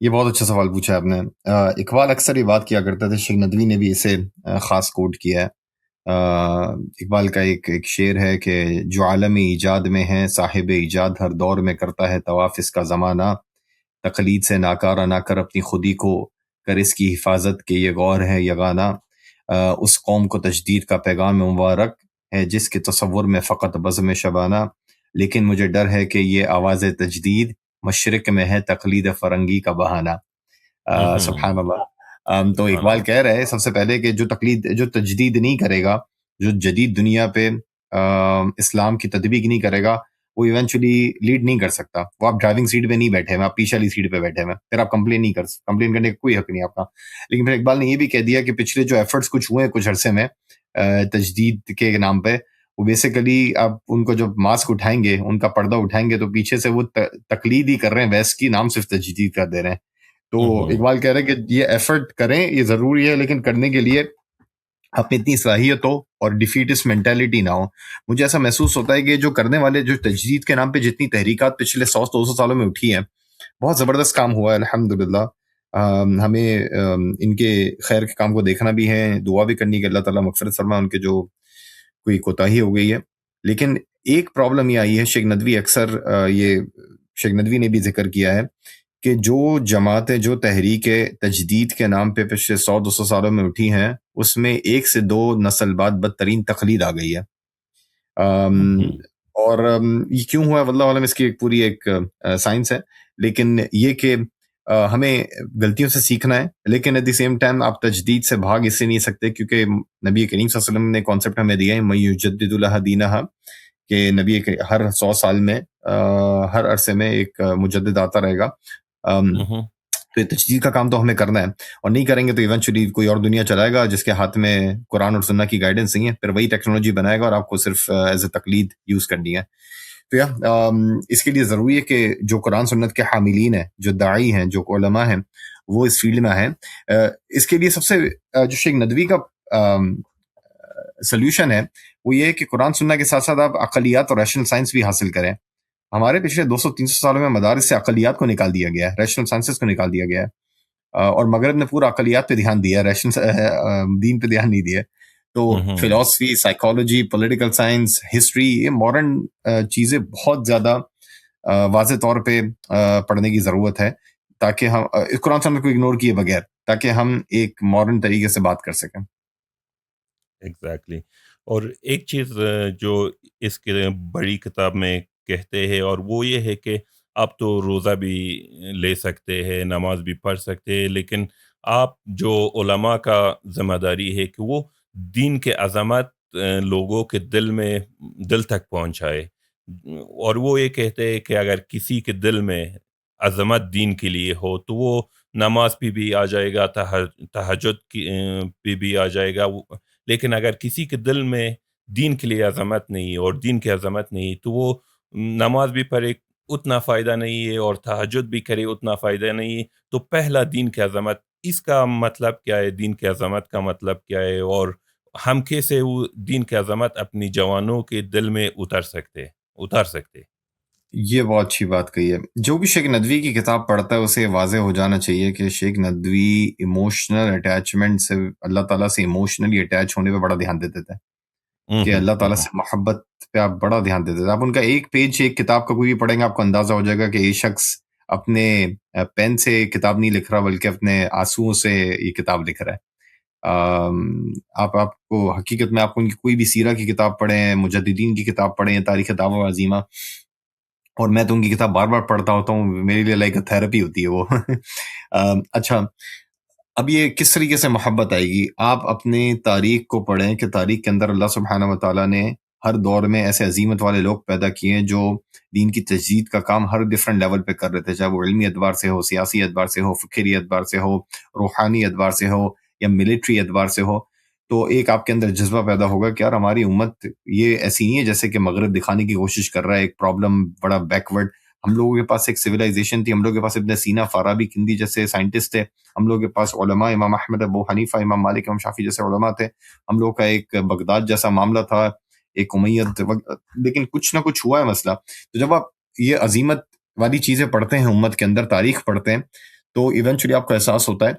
یہ بہت اچھا سوال پوچھا ہے آپ نے. اقبال اکثر یہ بات کیا کرتا تھا، شیخ ندوی نے بھی اسے خاص کوٹ کیا ہے. اقبال کا ایک شعر ہے کہ جو عالم ایجاد میں ہے صاحب ایجاد ہر دور میں کرتا ہے طواف اس کا زمانہ، تقلید سے ناکارہ نہ کر اپنی خودی کو کر اس کی حفاظت کہ یہ غور ہے یگانہ. اس قوم کو تجدید کا پیغام مبارک ہے جس کے تصور میں فقط بزم شبانہ، لیکن مجھے ڈر ہے کہ یہ آواز تجدید مشرق میں ہے تقلید فرنگی کا بہانہ. سبحان اللہ. تو سبحان اقبال اللہ. کہہ رہے ہیں سب سے پہلے کہ جو تجدید نہیں کرے گا، جو جدید دنیا پہ اسلام کی تطبیق نہیں کرے گا، وہ ایونچولی لیڈ نہیں کر سکتا. وہ آپ ڈرائیونگ سیٹ پہ نہیں بیٹھے ہوئے، آپ پیچھے والی سیٹ پہ بیٹھے ہوئے، پھر آپ کمپلین کرنے کا کوئی حق نہیں آپ کا. لیکن پھر اقبال نے یہ بھی کہہ دیا کہ پچھلے جو ایفرٹس کچھ ہوئے کچھ عرصے میں تجدید کے نام پہ، وہ بیسیکلی آپ ان کو جب ماسک اٹھائیں گے، ان کا پردہ اٹھائیں گے، تو پیچھے سے وہ تقلید ہی کر رہے ہیں، ویسٹ کی نام صرف تجدید کر دے رہے ہیں. تو اقبال کہہ رہے ہیں کہ یہ ایفرٹ کریں، یہ ضروری ہے، لیکن کرنے کے لیے آپ میں اتنی صلاحیت ہو اور ڈیفیٹسٹ مینٹیلٹی نہ ہو. مجھے ایسا محسوس ہوتا ہے کہ جو کرنے والے، جو تجدید کے نام پہ جتنی تحریکات پچھلے 100-200 سالوں میں اٹھی ہیں، بہت زبردست کام ہوا ہے الحمدللہ. ہمیں ان کے خیر کے کام کو دیکھنا بھی ہے، دعا بھی کرنی کہ اللہ تعالیٰ مغفرت فرمائے ان کے جو کوئی کوتاہی ہو گئی ہے. لیکن ایک پرابلم یہ آئی ہے، شیخ ندوی اکثر یہ شیخ ندوی نے بھی ذکر کیا ہے کہ جو جماعتیں، جو تحریکیں تجدید کے نام پہ پچھلے 100-200 سالوں میں اٹھی ہیں، اس میں 1 سے 2 نسل بعد بدترین تقلید آ گئی ہے. اور یہ کیوں ہوا ہے واللہ عالم، اس کی ایک پوری ایک سائنس ہے. لیکن یہ کہ ہمیں غلطیوں سے سیکھنا ہے، لیکن ایٹ دی سیم ٹائم آپ تجدید سے بھاگ اس سے نہیں سکتے، کیونکہ نبی کریم صلی اللہ علیہ وسلم نے کانسیپٹ ہمیں دیا ہے من یجدد لها دینہا، کہ نبی ہر 100 سال میں ہر عرصے میں ایک مجدد آتا رہے گا. تو یہ تجدید کا کام تو ہمیں کرنا ہے، اور نہیں کریں گے تو ایونچولی کوئی اور دنیا چلائے گا جس کے ہاتھ میں قرآن اور سنہ کی گائیڈنس نہیں ہے، پھر وہی ٹیکنالوجی بنائے گا اور آپ کو صرف ایز اے تقلید یوز کرنی ہے. تو اس کے لیے ضروری ہے کہ جو قرآن سنت کے حاملین ہیں، جو داعی ہیں، جو علماء ہیں، وہ اس فیلڈ میں ہیں. اس کے لیے سب سے جو شیخ ندوی کا سلیوشن ہے وہ یہ ہے کہ قرآن سنہ کے ساتھ ساتھ آپ عقلیات اور ریشنل سائنس بھی حاصل کریں. ہمارے پچھلے 200-300 سالوں میں مدارس سے عقلیات کو نکال دیا گیا ہے، ریشنل سائنسز کو نکال دیا گیا ہے، اور مغرب نے پورا عقلیات پہ دھیان دیا ہے، دین پہ دھیان نہیں دیا. تو philosophy, psychology, political science, history, یہ ماڈرن چیزیں بہت زیادہ واضح طور پہ پڑھنے کی ضرورت ہے، تاکہ ہم قرآن سنت کو اگنور کیے بغیر، تاکہ ہم ایک ماڈرن طریقے سے بات کر سکیں. ایگزیکٹلی. اور ایک چیز جو اس کے بڑی کتاب میں کہتے ہیں، اور وہ یہ ہے کہ آپ تو روزہ بھی لے سکتے ہیں، نماز بھی پڑھ سکتے ہیں، لیکن آپ جو علماء کا ذمہ داری ہے کہ وہ دین کے عظمت لوگوں کے دل تک پہنچائے. اور وہ یہ کہتے ہیں کہ اگر کسی کے دل میں عظمت دین کے لیے ہو تو وہ نماز پہ بھی آ جائے گا، تہجد پہ بھی آ جائے گا. لیکن اگر کسی کے دل میں دین کے لیے عظمت نہیں اور دین کی عظمت نہیں تو وہ نماز بھی پڑھے اتنا فائدہ نہیں ہے، اور تہجد بھی کرے اتنا فائدہ نہیں ہے. تو پہلا دین کی عظمت، اس کا مطلب کیا ہے؟ دین کی عظمت کا مطلب کیا ہے، اور ہم کیسے وہ دین کی عظمت اپنی جوانوں کے دل میں اتار سکتے؟ یہ بہت اچھی بات کہی ہے. جو بھی شیخ ندوی کی کتاب پڑھتا ہے اسے واضح ہو جانا چاہیے کہ شیخ ندوی ایموشنل اٹیچمنٹ سے، اللہ تعالیٰ سے ایموشنلی اٹیچ ہونے پہ بڑا دھیان دیتے تھے، کہ اللہ تعالیٰ سے محبت پہ آپ بڑا دھیان دیتے تھے. آپ ان کا ایک پیج ایک کتاب کا کوئی بھی پڑھیں گے، آپ کو اندازہ ہو جائے گا کہ یہ شخص اپنے پین سے کتاب نہیں لکھ رہا، بلکہ اپنے آنسوؤں سے یہ کتاب لکھ رہا ہے. آپ کو حقیقت میں، آپ کو ان کی کوئی بھی سیرہ کی کتاب پڑھیں، مجددین کی کتاب پڑھیں، تاریخ دعوہ و عظیمہ، اور میں تو ان کی کتاب بار بار پڑھتا ہوتا ہوں، میرے لیے لائک تھراپی ہوتی ہے وہ. اچھا، اب یہ کس طریقے سے محبت آئے گی؟ آپ اپنے تاریخ کو پڑھیں کہ تاریخ کے اندر اللہ سبحانہ وتعالیٰ نے ہر دور میں ایسے عظیمت والے لوگ پیدا کیے ہیں جو دین کی تجدید کا کام ہر ڈفرینٹ لیول پہ کر رہے تھے، چاہے وہ علمی اعتبار سے ہو، سیاسی اعتبار سے ہو، فکری اعتبار سے ہو، روحانی اعتبار سے ہو، یا ملٹری اعتبار سے ہو. تو ایک آپ کے اندر جذبہ پیدا ہوگا کہ یار ہماری امت یہ ایسی نہیں ہے جیسے کہ مغرب دکھانے کی کوشش کر رہا ہے، ایک پرابلم بڑا بیکورڈ. ہم لوگوں کے پاس ایک سویلائزیشن تھی، ہم لوگوں کے پاس ابن سینا، فارابی، کندی جیسے سائنٹسٹ تھے، ہم لوگوں کے پاس علماء، امام احمد، ابو حنیفہ، امام مالک، امام شافعی جیسے علماء تھے، ہم لوگ کا ایک بغداد جیسا معاملہ تھا، ایک امیت. لیکن کچھ نہ کچھ ہوا ہے مسئلہ. تو جب آپ یہ عظیمت والی چیزیں پڑھتے ہیں امت کے اندر، تاریخ پڑھتے ہیں، تو ایونچولی آپ کو احساس ہوتا ہے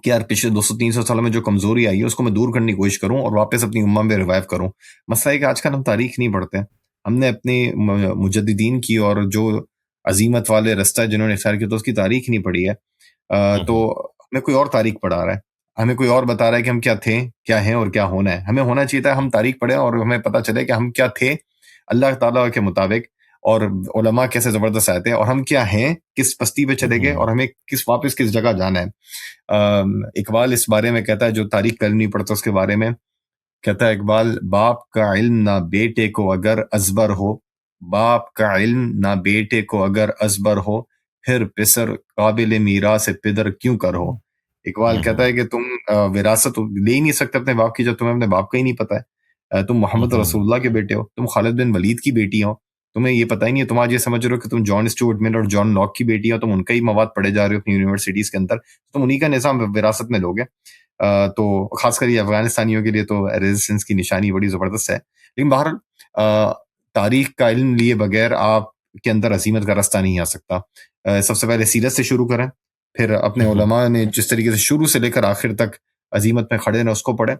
کہ یار پچھلے 200-300 سالوں میں جو کمزوری آئی ہے اس کو میں دور کرنے کی کوشش کروں اور واپس اپنی امت میں ریوائیو کروں. مسئلہ ہے کہ آج کل ہم تاریخ نہیں پڑھتے. ہم نے اپنے مجددین کی اور جو عظیمت والے رستہ جنہوں نے اختیار کیا تو اس کی تاریخ نہیں پڑھی ہے. تو ہمیں کوئی اور تاریخ پڑھا رہا ہے، ہمیں کوئی اور بتا رہا ہے کہ ہم کیا تھے، کیا ہیں اور کیا ہونا ہے. ہمیں ہونا چاہیے تھا ہم تاریخ پڑھیں اور ہمیں پتہ چلے کہ ہم کیا تھے اللہ تعالیٰ کے مطابق، اور علماء کیسے زبردست آئے تھے، اور ہم کیا ہیں، کس پستی پہ چلے گئے، اور ہمیں واپس کس جگہ جانا ہے. اقبال اس بارے میں کہتا ہے، جو تاریخ کا علم نہیں پڑھتا اس کے بارے میں کہتا ہے اقبال، باپ کا علم نہ بیٹے کو اگر ازبر ہو، باپ کا علم نہ بیٹے کو اگر ازبر ہو، پھر پسر قابل میراث پدر کیوں کر ہو. اقبال کہتا ہے کہ تم وراثت لے ہی نہیں سکتے اپنے باپ کی جب تمہیں اپنے باپ کا ہی نہیں پتا ہے. تم محمد رسول اللہ کے بیٹے ہو، تم خالد بن ولید کی بیٹی ہو، تمہیں یہ پتہ ہی نہیں ہے. تم آج یہ سمجھ رہے ہو کہ تم جان اسٹوارٹ مل اور جان لاک کی بیٹی ہو، تم ان کا ہی مواد پڑھے جا رہے ہو اپنی یونیورسٹیز کے اندر، تم انہی کا نظام وراثت میں لوگے. تو خاص کر یہ افغانستانیوں کے لیے تو ریزسٹنس کی نشانی بڑی زبردست ہے. لیکن بہرحال تاریخ کا علم لیے بغیر آپ کے اندر عظیمت کا رستہ نہیں آ سکتا. سب سے پہلے سیرت سے شروع کریں، پھر اپنے علماء نے جس طریقے سے شروع سے لے کر آخر تک عظیمت میں کھڑے ہیں اس کو پڑھیں،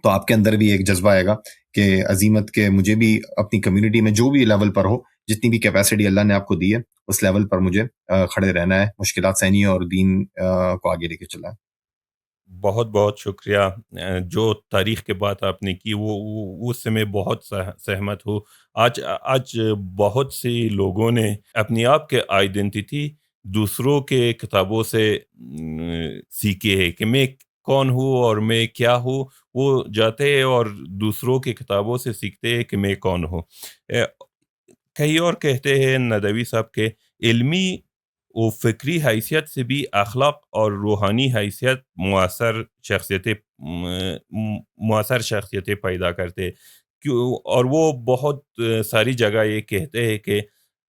تو آپ کے اندر بھی ایک جذبہ آئے گا کہ عظیمت کے مجھے بھی اپنی کمیونٹی میں جو بھی لیول پر ہو، جتنی بھی کیپیسٹی اللہ نے آپ کو دی ہے اس لیول پر مجھے کھڑے رہنا ہے، مشکلات سہنی ہے اور دین کو آگے لے کے چلنا ہے. بہت بہت شکریہ. جو تاریخ کے بات آپ نے کی اس سے میں بہت سہمت ہوں. آج بہت سے لوگوں نے اپنی آپ کے آئیڈینٹیٹی دوسروں کے کتابوں سے سیکھے ہے کہ میں کون ہوں اور میں کیا ہوں. وہ جاتے ہیں اور دوسروں کے کتابوں سے سیکھتے ہیں کہ میں کون ہوں. کئی اور کہتے ہیں ندوی صاحب کے علمی و فکری حیثیت سے بھی اخلاق اور روحانی حیثیت مؤثر شخصیتیں پیدا کرتے. اور وہ بہت ساری جگہ یہ کہتے ہیں کہ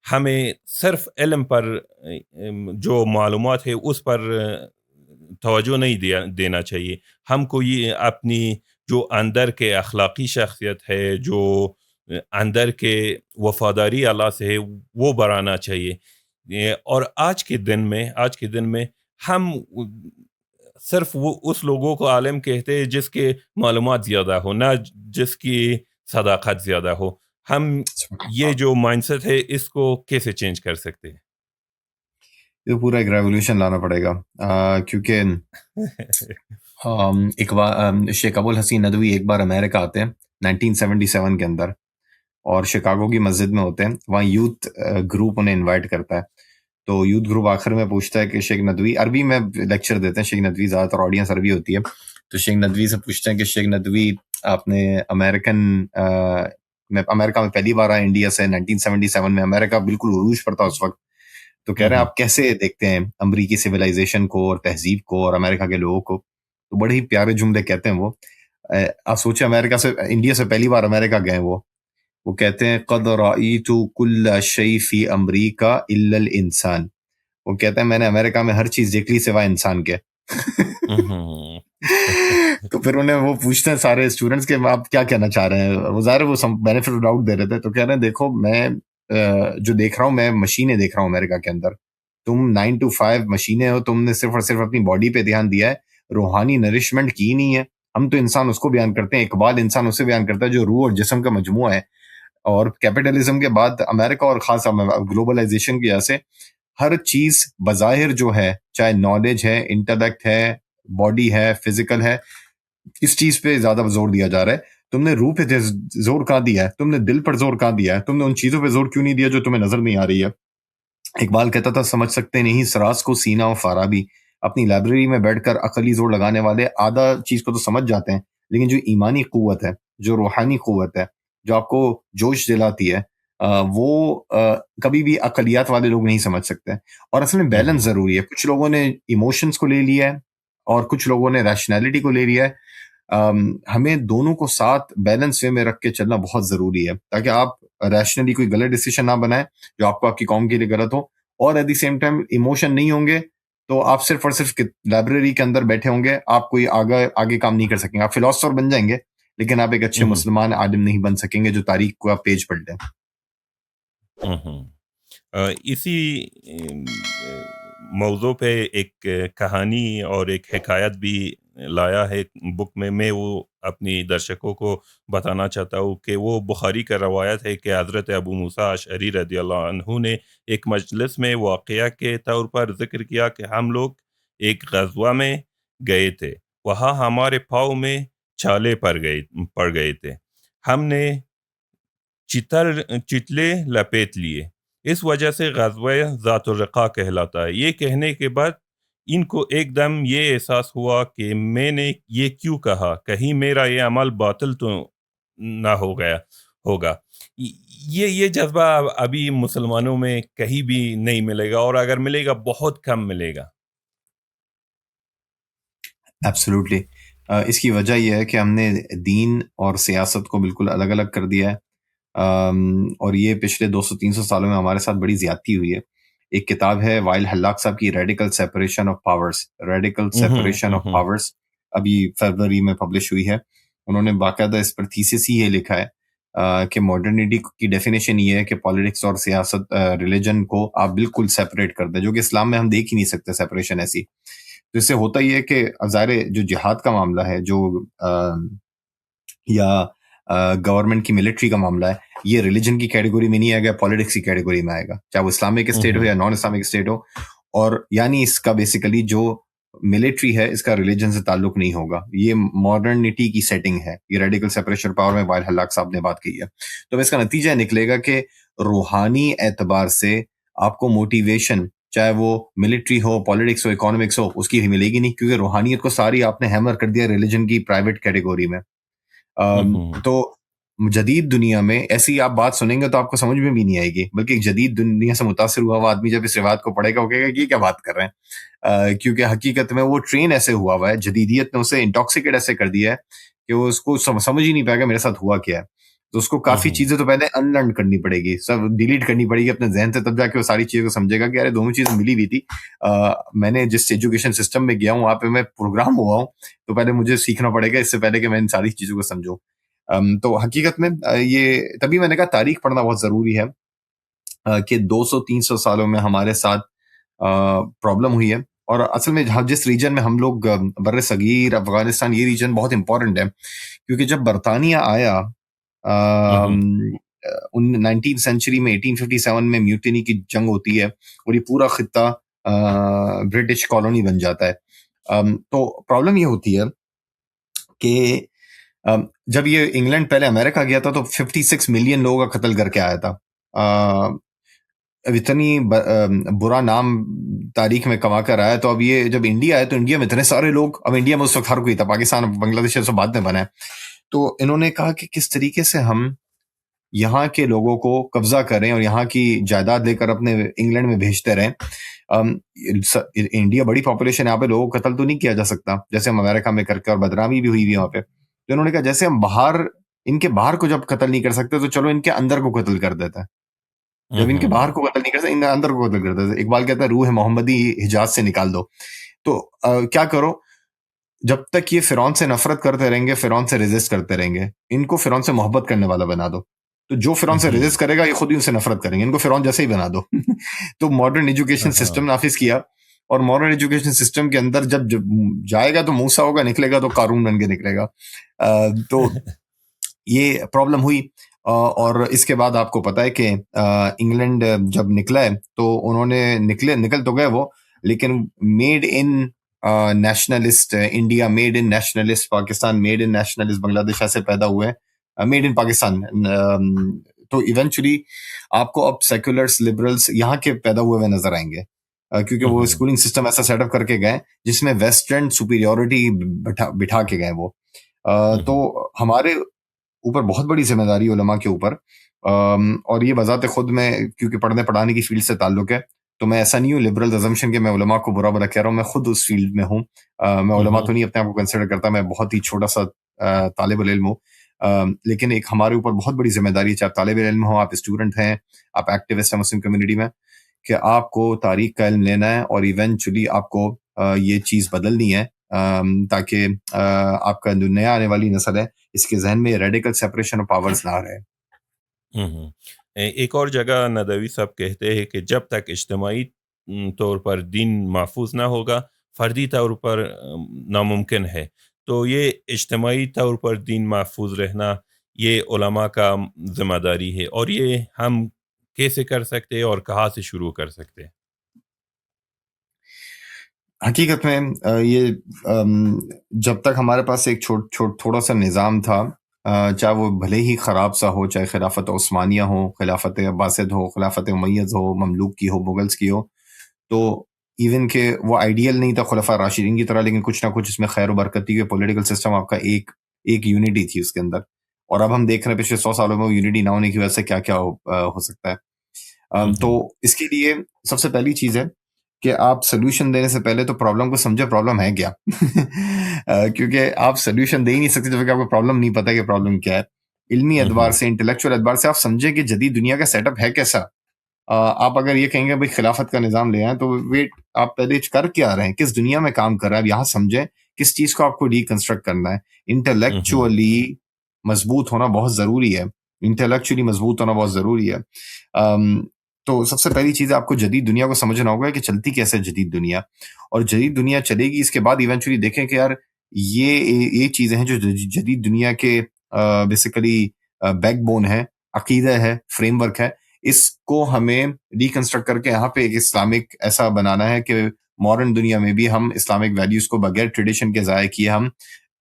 ہمیں صرف علم پر جو معلومات ہے اس پر توجہ نہیں دینا چاہیے. ہم کو یہ اپنی جو اندر کے اخلاقی شخصیت ہے، جو اندر کے وفاداری اللہ سے ہے، وہ بڑھانا چاہیے. اور آج کے دن میں ہم صرف وہ اس لوگوں کو عالم کہتے ہیں جس کے معلومات زیادہ ہو، نہ جس کی صداقت زیادہ ہو. ہم یہ جو مائنڈ سیٹ ہے اس کو کیسے چینج کر سکتے ہیں؟ یہ پورا ایک ریولوشن لانا پڑے گا، کیونکہ شیخ ابو الحسین ندوی ایک بار امریکہ آتے ہیں 1977 کے اندر، اور شکاگو کی مسجد میں ہوتے ہیں. وہاں یوتھ گروپ انہیں انوائٹ کرتا ہے. تو یوتھ گروپ آخر میں پوچھتا ہے کہ شیخ ندوی، عربی میں لیکچر دیتے ہیں شیخ ندوی، زیادہ تر آڈینس عربی ہوتی ہے. تو شیخ ندوی سے پوچھتے ہیں کہ شیخ ندوی آپ نے امریکہ میں پہلی بار آئے انڈیا سے 1977 میں، امریکہ بالکل عروج پر تھا اس وقت. تو کہہ رہے ہیں آپ کیسے دیکھتے ہیں امریکی سویلائزیشن کو اور تہذیب کو اور امریکہ کے لوگوں کو. تو بڑے ہی پیارے جملے کہتے ہیں وہ. آپ سوچیں انڈیا سے پہلی بار امریکہ گئے وہ کہتے ہیں قد رأیت کل شیء فی امریکہ الا الانسان. وہ کہتے ہیں میں نے امریکہ میں ہر چیز دیکھ لی سوائے انسان کے. تو پھر انہیں وہ پوچھتے ہیں سارے اسٹوڈنٹس کہ آپ کیا کہنا چاہ رہے ہیں. وہ ظاہر وہ بینیفٹ آف ڈاؤٹ دے رہے تھے. تو کہہ رہے ہیں دیکھو میں جو دیکھ رہا ہوں میں مشینیں دیکھ رہا ہوں امریکہ کے اندر. تم 9 to 5 مشینیں ہو، تم نے صرف اور صرف اپنی باڈی پہ دھیان دیا ہے، روحانی نرشمنٹ کی نہیں ہے. ہم تو انسان اس کو بیان کرتے ہیں، اقبال انسان اسے بیان کرتا ہے جو روح اور جسم کا مجموعہ ہے. اور کیپٹلزم کے بعد امریکہ اور خاص گلوبلائزیشن کی وجہ سے ہر چیز بظاہر جو ہے، چاہے نالج ہے، انٹلیکٹ ہے، باڈی ہے، فزیکل ہے، اس چیز پہ زیادہ زور دیا جا رہا ہے. تم نے روح پہ زور کہاں دیا ہے؟ تم نے دل پر زور کہاں دیا ہے؟ تم نے ان چیزوں پہ زور کیوں نہیں دیا جو تمہیں نظر نہیں آ رہی ہے؟ اقبال کہتا تھا سمجھ سکتے نہیں سراز کو سینہ و فارابی. اپنی لائبریری میں بیٹھ کر عقلی زور لگانے والے آدھا چیز کو تو سمجھ جاتے ہیں، لیکن جو ایمانی قوت ہے، جو روحانی قوت ہے، جو آپ کو جوش دلاتی ہے، وہ کبھی بھی اقلیات والے لوگ نہیں سمجھ سکتے. اور اصل میں بیلنس ضروری ہے. کچھ لوگوں نے ایموشنز کو لے لیا ہے اور کچھ لوگوں نے ریشنلٹی کو لے لیا ہے. ہمیں دونوں کو ساتھ بیلنس وے میں رکھ کے چلنا بہت ضروری ہے، تاکہ آپ ریشنلی کوئی غلط ڈیسیشن نہ بنائیں جو آپ کو آپ کی قوم کے لیے غلط ہو، اور at the same time emotion نہیں ہوں گے تو آپ صرف اور صرف لائبریری کے اندر بیٹھے ہوں گے، آپ کوئی آگے کام نہیں کر سکیں گے. آپ فلاسفر بن جائیں گے لیکن آپ ایک اچھے مسلمان عالم نہیں بن سکیں گے جو تاریخ کو آپ پیج پلٹیں. اسی موضوع پہ ایک کہانی اور ایک حکایت بھی لایا ہے بک میں وہ اپنی درشکوں کو بتانا چاہتا ہوں کہ وہ بخاری کا روایت ہے کہ حضرت ابو موسیٰ اشعری رضی اللہ عنہ نے ایک مجلس میں واقعہ کے طور پر ذکر کیا کہ ہم لوگ ایک غزوہ میں گئے تھے، وہاں ہمارے پاؤں میں چھالے پڑ گئے تھے، ہم نے چتلے لپیٹ لیے، اس وجہ سے غزوہ ذات الرقاع کہلاتا ہے۔ یہ کہنے کے بعد ان کو ایک دم یہ احساس ہوا کہ میں نے یہ کیوں کہا، کہیں میرا یہ عمل باطل تو نہ ہوگا۔ یہ جذبہ ابھی مسلمانوں میں کہیں بھی نہیں ملے گا، اور اگر ملے گا بہت کم ملے گا۔ ایبسولوٹلی۔ اس کی وجہ یہ ہے کہ ہم نے دین اور سیاست کو بالکل الگ الگ کر دیا ہے، اور یہ پچھلے 200-300 سالوں میں ہمارے ساتھ بڑی زیادتی ہوئی ہے۔ ایک کتاب ہے وائل حلاق صاحب کی، ریڈیکل سیپریشن آف پاورز، ابھی فروری میں پبلش ہوئی ہے۔ انہوں نے باقاعدہ اس پر تھیسس ہی یہ لکھا ہے کہ ماڈرنٹی کی ڈیفینیشن یہ ہے کہ پالیٹکس اور سیاست، ریلیجن کو آپ بالکل سیپریٹ کر دیں، جو کہ اسلام میں ہم دیکھ ہی نہیں سکتے سیپریشن ایسی۔ تو اس سے ہوتا یہ ہے کہ ظاہر جو جہاد کا معاملہ ہے، جو یا گورنمنٹ کی ملٹری کا معاملہ ہے، یہ ریلیجن کی کیٹیگری میں نہیں آئے گا، پالیٹکس کی کیٹیگری میں آئے گا، چاہے وہ اسلامک اسٹیٹ ہو یا نان اسلامک اسٹیٹ ہو۔ اور یعنی اس کا بیسیکلی جو ملٹری ہے، اس کا ریلیجن سے تعلق نہیں ہوگا۔ یہ ماڈرنٹی کی سیٹنگ ہے، یہ ریڈیکل سیپریشن پاور میں وائل حلاق صاحب نے بات کی ہے۔ تو اس کا نتیجہ نکلے گا کہ روحانی اعتبار سے آپ کو موٹیویشن، چاہے وہ ملٹری ہو، پالیٹکس ہو، اکانومکس ہو، اس کی بھی ملے گی نہیں، کیونکہ روحانیت کو ساری آپ نے ہیمر کر دیا ریلیجن کی پرائیویٹ کیٹیگری میں۔ تو جدید دنیا میں ایسی آپ بات سنیں گے تو آپ کو سمجھ میں بھی نہیں آئے گی، بلکہ ایک جدید دنیا سے متاثر ہوا ہوا آدمی جب اس روایت کو پڑھے گا وہ کہے گا کہ یہ کیا بات کر رہے ہیں، کیونکہ حقیقت میں وہ ٹرین ایسے ہوا ہے، جدیدیت نے اسے انٹاکسیکیٹ ایسے کر دیا ہے کہ وہ اس کو سمجھ ہی نہیں پائے گا میرے ساتھ ہوا کیا ہے۔ تو اس کو کافی چیزیں تو پہلے ان لرن کرنی پڑے گی، سب ڈیلیٹ کرنی پڑے گی اپنے ذہن سے، تب جا کے وہ ساری چیزوں کو سمجھے گا کہ ارے دونوں چیزیں ملی ہوئی تھی۔ میں نے جس ایجوکیشن سسٹم میں گیا ہوں وہاں پہ میں پروگرام ہوا ہوں، تو پہلے مجھے سیکھنا پڑے گا اس سے پہلے کہ میں ان ساری چیزوں کو سمجھوں۔ تو حقیقت میں یہ تبھی میں نے کہا تاریخ پڑھنا بہت ضروری ہے کہ 200-300 سالوں میں ہمارے ساتھ پرابلم ہوئی ہے۔ اور اصل میں جس ریجن میں ہم لوگ بر صغیر، افغانستان، یہ ریجن بہت امپورٹنٹ ہے، کیونکہ جب برطانیہ آیا 19 سینچری میں، 1857 میں میوٹینی کی جنگ ہوتی ہے اور یہ پورا خطہ برٹش کالونی بن جاتا ہے۔ تو پرابلم یہ ہوتی ہے کہ جب یہ انگلینڈ پہلے امریکہ گیا تھا تو 56 ملین لوگوں کا قتل کر کے آیا تھا۔ اب اتنی برا نام تاریخ میں کما کر آیا، تو اب یہ جب انڈیا آئے تو انڈیا میں اتنے سارے لوگ، اب انڈیا میں اس وقت ہر کوئی تھا، پاکستان بنگلہ دیش سے بعد میں بنا ہے، تو انہوں نے کہا کہ کس طریقے سے ہم یہاں کے لوگوں کو قبضہ کریں اور یہاں کی جائیداد لے کر اپنے انگلینڈ میں بھیجتے رہیں۔ انڈیا بڑی پاپولیشن ہے، یہاں پہ لوگوں کو قتل تو نہیں کیا جا سکتا جیسے ہم امریکہ میں کر کے، اور بدنامی بھی ہوئی ہوئی وہاں پہ۔ تو انہوں نے کہا جیسے ہم ان کے باہر کو جب قتل نہیں کر سکتے تو چلو ان کے اندر کو قتل کر دیتا ہے۔ جب ان کے باہر کو قتل نہیں کر سکتے، ان کے اندر کو قتل کر دیتا ہے۔ اقبال کہتا ہے روح محمدی حجاز سے نکال دو۔ تو کیا کرو، جب تک یہ فرعون سے نفرت کرتے رہیں گے، فرعون سے ریزسٹ کرتے رہیں گے، ان کو فرعون سے محبت کرنے والا بنا دو، تو جو فرعون سے ریزسٹ کرے گا یہ خود ہی ان سے نفرت کریں گے، ان کو فرعون جیسے ہی بنا دو۔ تو ماڈرن ایجوکیشن سسٹم نافذ کیا، اور ماڈرن ایجوکیشن سسٹم کے اندر جب جائے گا تو موسیٰ ہوگا، نکلے گا تو قارون بن کے نکلے گا۔ تو یہ پرابلم ہوئی، اور اس کے بعد آپ کو پتا ہے کہ انگلینڈ جب نکلا ہے تو انہوں نے نکل تو گئے وہ، لیکن made in nationalist India, made in nationalist Pakistan, made in nationalist Bangladesh ایسے پیدا ہوئے، میڈ ان پاکستان۔ تو ایونچولی آپ کو اب سیکولرس، لبرلس یہاں کے پیدا ہوئے ہوئے نظر آئیں گے، کیونکہ وہ اسکولنگ سسٹم ایسا سیٹ اپ کر کے گئے جس میں ویسٹرن سپیریورٹی بٹھا کے گئے وہ۔ تو ہمارے اوپر بہت بڑی ذمہ داری علماء کے اوپر، اور یہ بذات خود میں کیونکہ پڑھنے پڑھانے کی فیلڈ سے تعلق ہے، تو میں ایسا نہیں ہوں لبرل ازمپشن کہ میں علماء کو برا کہہ رہا ہوں، میں خود اس فیلڈ میں ہوں۔ میں علماء تو نہیں اپنے آپ کو کنسیڈر کرتا، میں بہت ہی چھوٹا سا طالب العلم ہوں، لیکن ایک ہمارے اوپر بہت بڑی ذمہ داری ہے، چاہے آپ طالب علم ہوں، آپ اسٹوڈنٹ ہیں، آپ ایکٹیوسٹ ہیں مسلم کمیونٹی میں، کہ آپ کو تاریخ کا علم لینا ہے، اور ایونچولی آپ کو یہ چیز بدلنی ہے، تاکہ آپ کا جو نیا آنے والی نسل ہے اس کے ذہن میں ریڈیکل سیپریشن آف پاورز نہ رہے۔ ایک اور جگہ ندوی صاحب کہتے ہیں کہ جب تک اجتماعی طور پر دین محفوظ نہ ہوگا، فردی طور پر ناممکن ہے. تو یہ اجتماعی طور پر دین محفوظ رہنا یہ علماء کا ذمہ داری ہے، اور یہ ہم کیسے کر سکتے ہیں اور کہاں سے شروع کر سکتے ہیں؟ حقیقت میں یہ جب تک ہمارے پاس ایک تھوڑا سا نظام تھا، چاہے وہ بھلے ہی خراب سا ہو، چاہے خلافت عثمانیہ ہو، خلافت عباسد ہو، خلافت امید ہو، مملوک کی ہو، مغلز کی ہو، تو ایون کہ وہ آئیڈیل نہیں تھا خلفاء راشدین کی طرح، لیکن کچھ نہ کچھ اس میں خیر و برکت تھی کہ پولیٹیکل سسٹم آپ کا ایک یونٹی تھی اس کے اندر. اور اب ہم دیکھ رہے ہیں پچھلے 100 سالوں میں وہ یونٹی نہ ہونے کی وجہ سے کیا کیا ہو سکتا ہے. تو اس کے لیے سب سے پہلی چیز ہے کہ آپ سولوشن دینے سے پہلے تو پرابلم کو سمجھے پرابلم ہے کیا. کیونکہ آپ سولوشن دے ہی نہیں سکتے جب کہ آپ کو پرابلم نہیں پتا کہ پرابلم کیا ہے. علمی اعتبار سے، انٹلیکچوئل اعتبار سے آپ سمجھیں کہ جدید دنیا کا سیٹ اپ ہے کیسا. آپ اگر یہ کہیں گے بھائی خلافت کا نظام لے آئیں، تو ویٹ، آپ پہلے کر کیا رہے ہیں، کس دنیا میں کام کر رہے ہیں، آپ یہاں سمجھیں کس چیز کو آپ کو ریکنسٹرکٹ کرنا ہے. انٹلیکچولی مضبوط ہونا بہت ضروری ہے، انٹلیکچولی مضبوط ہونا بہت ضروری ہے. تو سب سے پہلی چیز آپ کو جدید دنیا کو سمجھنا ہوگا کہ چلتی کیسے جدید دنیا، اور جدید دنیا چلے گی. اس کے بعد ایونچولی دیکھیں کہ یار یہ چیزیں ہیں جو جدید دنیا کے بیسیکلی بیک بون ہے، عقیدہ ہے، فریم ورک ہے. اس کو ہمیں ریکنسٹرکٹ کر کے یہاں پہ ایک اسلامک ایسا بنانا ہے کہ ماڈرن دنیا میں بھی ہم اسلامک ویلیوز کو بغیر ٹریڈیشن کے ضائع کیے، ہم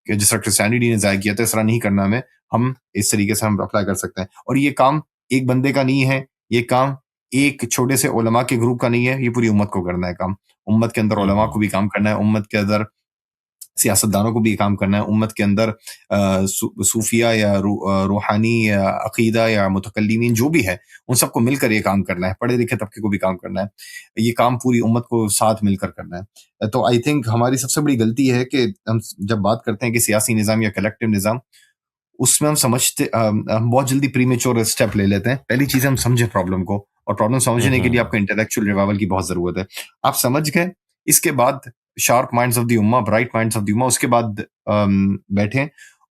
جس طرح کرسچینٹی نے ضائع کیا تھا اس طرح نہیں کرنا ہم اس طریقے سے ہم اپلائی کر سکتے ہیں. اور یہ کام ایک بندے کا نہیں ہے، یہ کام ایک چھوٹے سے علماء کے گروپ کا نہیں ہے، یہ پوری امت کو کرنا ہے کام. امت کے اندر علماء کو بھی کام کرنا ہے، امت کے اندر سیاستدانوں کو بھی کام کرنا ہے، امت کے اندر صوفیہ یا روحانی یا عقیدہ یا متکلمین جو بھی ہے ان سب کو مل کر یہ کام کرنا ہے، پڑھے لکھے طبقے کو بھی کام کرنا ہے، یہ کام پوری امت کو ساتھ مل کر کرنا ہے. تو آئی تھنک ہماری سب سے بڑی غلطی ہے کہ ہم جب بات کرتے ہیں کہ سیاسی نظام یا کلیکٹیو نظام، اس میں ہم سمجھتے ہم بہت جلدی پری میچور اسٹیپ لے لیتے ہیں. پہلی چیز ہم سمجھیں پرابلم کو، اور پرابلم سمجھنے کے لیے آپ کو انٹلیکچوئل ریوائول کی بہت ضرورت ہے. آپ سمجھ گئے، اس کے بعد شارپ مائنڈز آف دی امہ، برائٹ مائنڈز آف دی امہ، اس کے بعد بیٹھیں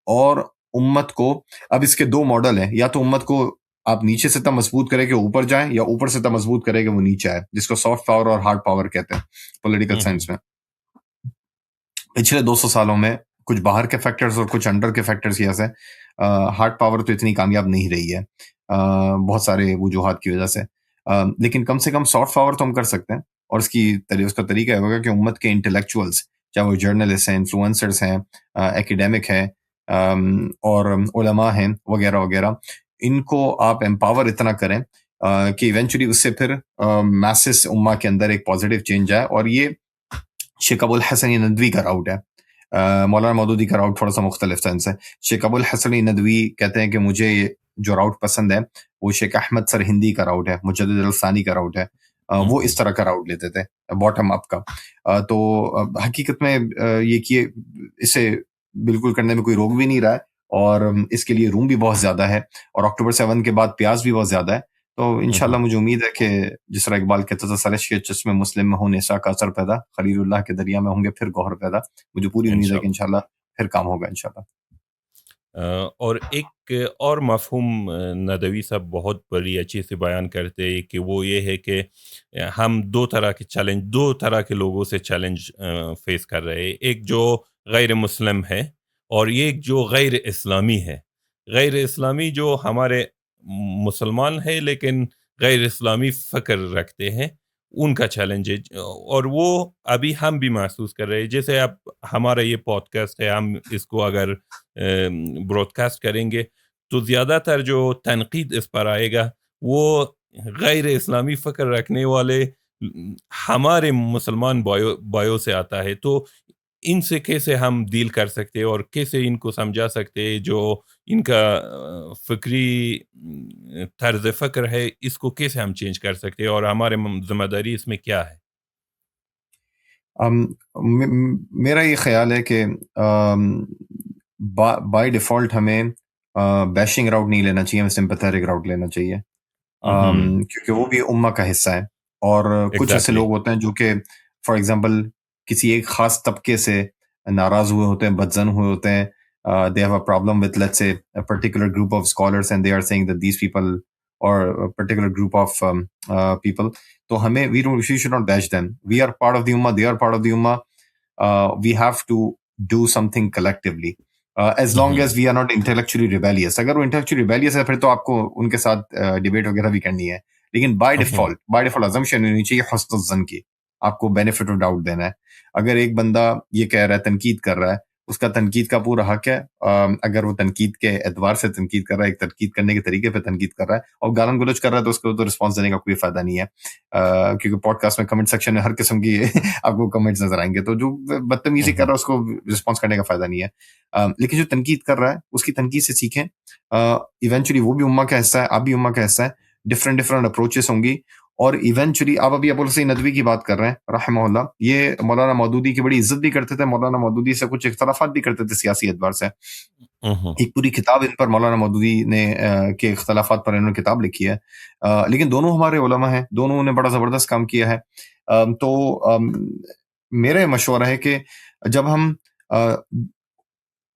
اور امت کو، اب اس کے دو ماڈل ہیں، یا تو امت کو آپ نیچے سے تب مضبوط کریں کہ اوپر جائیں، یا اوپر سے تب مضبوط کریں کہ وہ نیچے آئے، جس کو سافٹ پاور اور ہارڈ پاور کہتے ہیں پولیٹیکل سائنس میں. پچھلے 200 سالوں میں کچھ باہر کے فیکٹرز اور کچھ انڈر کے فیکٹرز کی وجہ سے ہارڈ پاور تو اتنی کامیاب نہیں رہی ہے بہت سارے وجوہات کی وجہ سے. لیکن کم سے کم سافٹ پاور تو ہم کر سکتے ہیں، اور اس کا طریقہ ہوگا کہ امت کے انٹلیکچوئلس، چاہے وہ جرنلسٹ ہیں، انفلوئنسرز ہیں، ایکیڈیمک ہیں، اور علماء ہیں وغیرہ وغیرہ، ان کو آپ امپاور اتنا کریں کہ ایونچولی اس سے پھر میسز امہ کے اندر ایک پازیٹیو چینج آئے. اور یہ شیخ ابو الحسن ندوی کا راؤٹ ہے. مولانا مودودی کا راؤٹ تھوڑا سا مختلف تھا ان سے. شیخ ابو الحسن ندوی کہتے ہیں کہ مجھے جو راؤٹ پسند ہے وہ شیخ احمد سرہندی کا راؤٹ ہے، مجدد الثانی کا راؤٹ ہے. وہ اس طرح کا راؤٹ لیتے تھے، باٹم اپ کا. تو حقیقت میں یہ کہ اسے بالکل کرنے میں کوئی روک بھی نہیں رہا ہے، اور اس کے لیے روم بھی بہت زیادہ ہے، اور اکتوبر 7 کے بعد پیاز بھی بہت زیادہ ہے. تو انشاءاللہ مجھے امید ہے کہ جس طرح اقبال کہتا تھا، سرش کے چشم مسلم میں ہوں نساء کا اثر پیدا، خلیل اللہ کے دریا میں ہوں گے پھر گوہر پیدا. مجھے پوری امید ہے کہ انشاءاللہ پھر کام ہوگا انشاءاللہ. اور ایک اور مفہوم ندوی صاحب بہت بڑی اچھے سے بیان کرتے ہیں کہ وہ یہ ہے کہ ہم دو طرح کے لوگوں سے چیلنج فیس کر رہے ہیں. ایک جو غیر مسلم ہے، اور ایک جو غیر اسلامی ہے. غیر اسلامی جو ہمارے مسلمان ہے لیکن غیر اسلامی فکر رکھتے ہیں، ان کا چیلنج ہے، اور وہ ابھی ہم بھی محسوس کر رہے ہیں. جیسے اب ہمارا یہ پوڈ کاسٹ ہے، ہم اس کو اگر براڈ کاسٹ کریں گے تو زیادہ تر جو تنقید اس پر آئے گا وہ غیر اسلامی فکر رکھنے والے ہمارے مسلمان بھائیوں سے آتا ہے. تو ان سے کیسے ہم ڈیل کر سکتے ہیں اور کیسے ان کو سمجھا سکتے ہیں، جو ان کا فکری طرز فکر ہے، اس کو کیسے ہم چینج کر سکتے ہیں، اور ہمارے ذمہ داری اس میں کیا ہے؟ میرا یہ خیال ہے کہ بائی ڈیفالٹ ہمیں بیشنگ راؤٹ نہیں لینا چاہیے، ہمیں سمپیتھیٹک راؤٹ لینا چاہیے، کیونکہ وہ بھی امہ کا حصہ ہے. اور کچھ ایسے لوگ ہوتے ہیں جو کہ فار ایگزامپل کسی ایک خاص طبقے سے ناراض ہوئے ہوتے ہیں، بدزن ہوئے ہوتے ہیں. They have a problem with, let's say, a particular group of scholars, and they are saying that these people or a particular group of people, تو ہمیں we should not bash them. We are part of the ummah, they are part of the ummah. We have to do something collectively. As long as we are not intellectually rebellious. اگر وہ intellectually rebellious ہے پھر تو آپ کو ان کے ساتھ debate وغیرہ بھی کرنی ہے، لیکن بائی ڈیفالٹ assumption ہونی چاہیے حسن الظن کی، آپ کو benefit of doubt دینا ہے. اگر ایک بندہ یہ کہہ رہا ہے، تنقید کر رہا ہے، اس کا تنقید کا پورا حق ہے. اگر وہ تنقید کے اعتبار سے تنقید کر رہا ہے، ایک تنقید کرنے کے طریقے پہ تنقید کر رہا ہے اور گالم گلوچ کر رہا ہے، تو اس کو تو رسپانس دینے کا کوئی فائدہ نہیں ہے، کیونکہ پوڈ کاسٹ میں کمنٹ سیکشن میں ہر قسم کی آپ کو کمنٹس نظر آئیں گے. تو جو بدتمیزی کر رہا ہے اس کو رسپانس کرنے کا فائدہ نہیں ہے، لیکن جو تنقید کر رہا ہے اس کی تنقید سے سیکھیں. ایونچولی وہ بھی امہ کا حصہ ہے، آپ بھی امہ کا حصہ ہے. ڈفرینٹ اپروچز ہوں گی، اور ایونچولی آپ ابھی ابو الحسین ندوی کی بات کر رہے ہیں رحمہ اللہ، یہ مولانا مودودی کی بڑی عزت بھی کرتے تھے، مولانا مودودی سے کچھ اختلافات بھی کرتے تھے سیاسی اعتبار سے. ایک پوری کتاب ان پر مولانا مودودی نے کے اختلافات پر انہوں نے کتاب لکھی ہے، لیکن دونوں ہمارے علماء ہیں، دونوں نے بڑا زبردست کام کیا ہے. تو میرا مشورہ ہے کہ جب ہم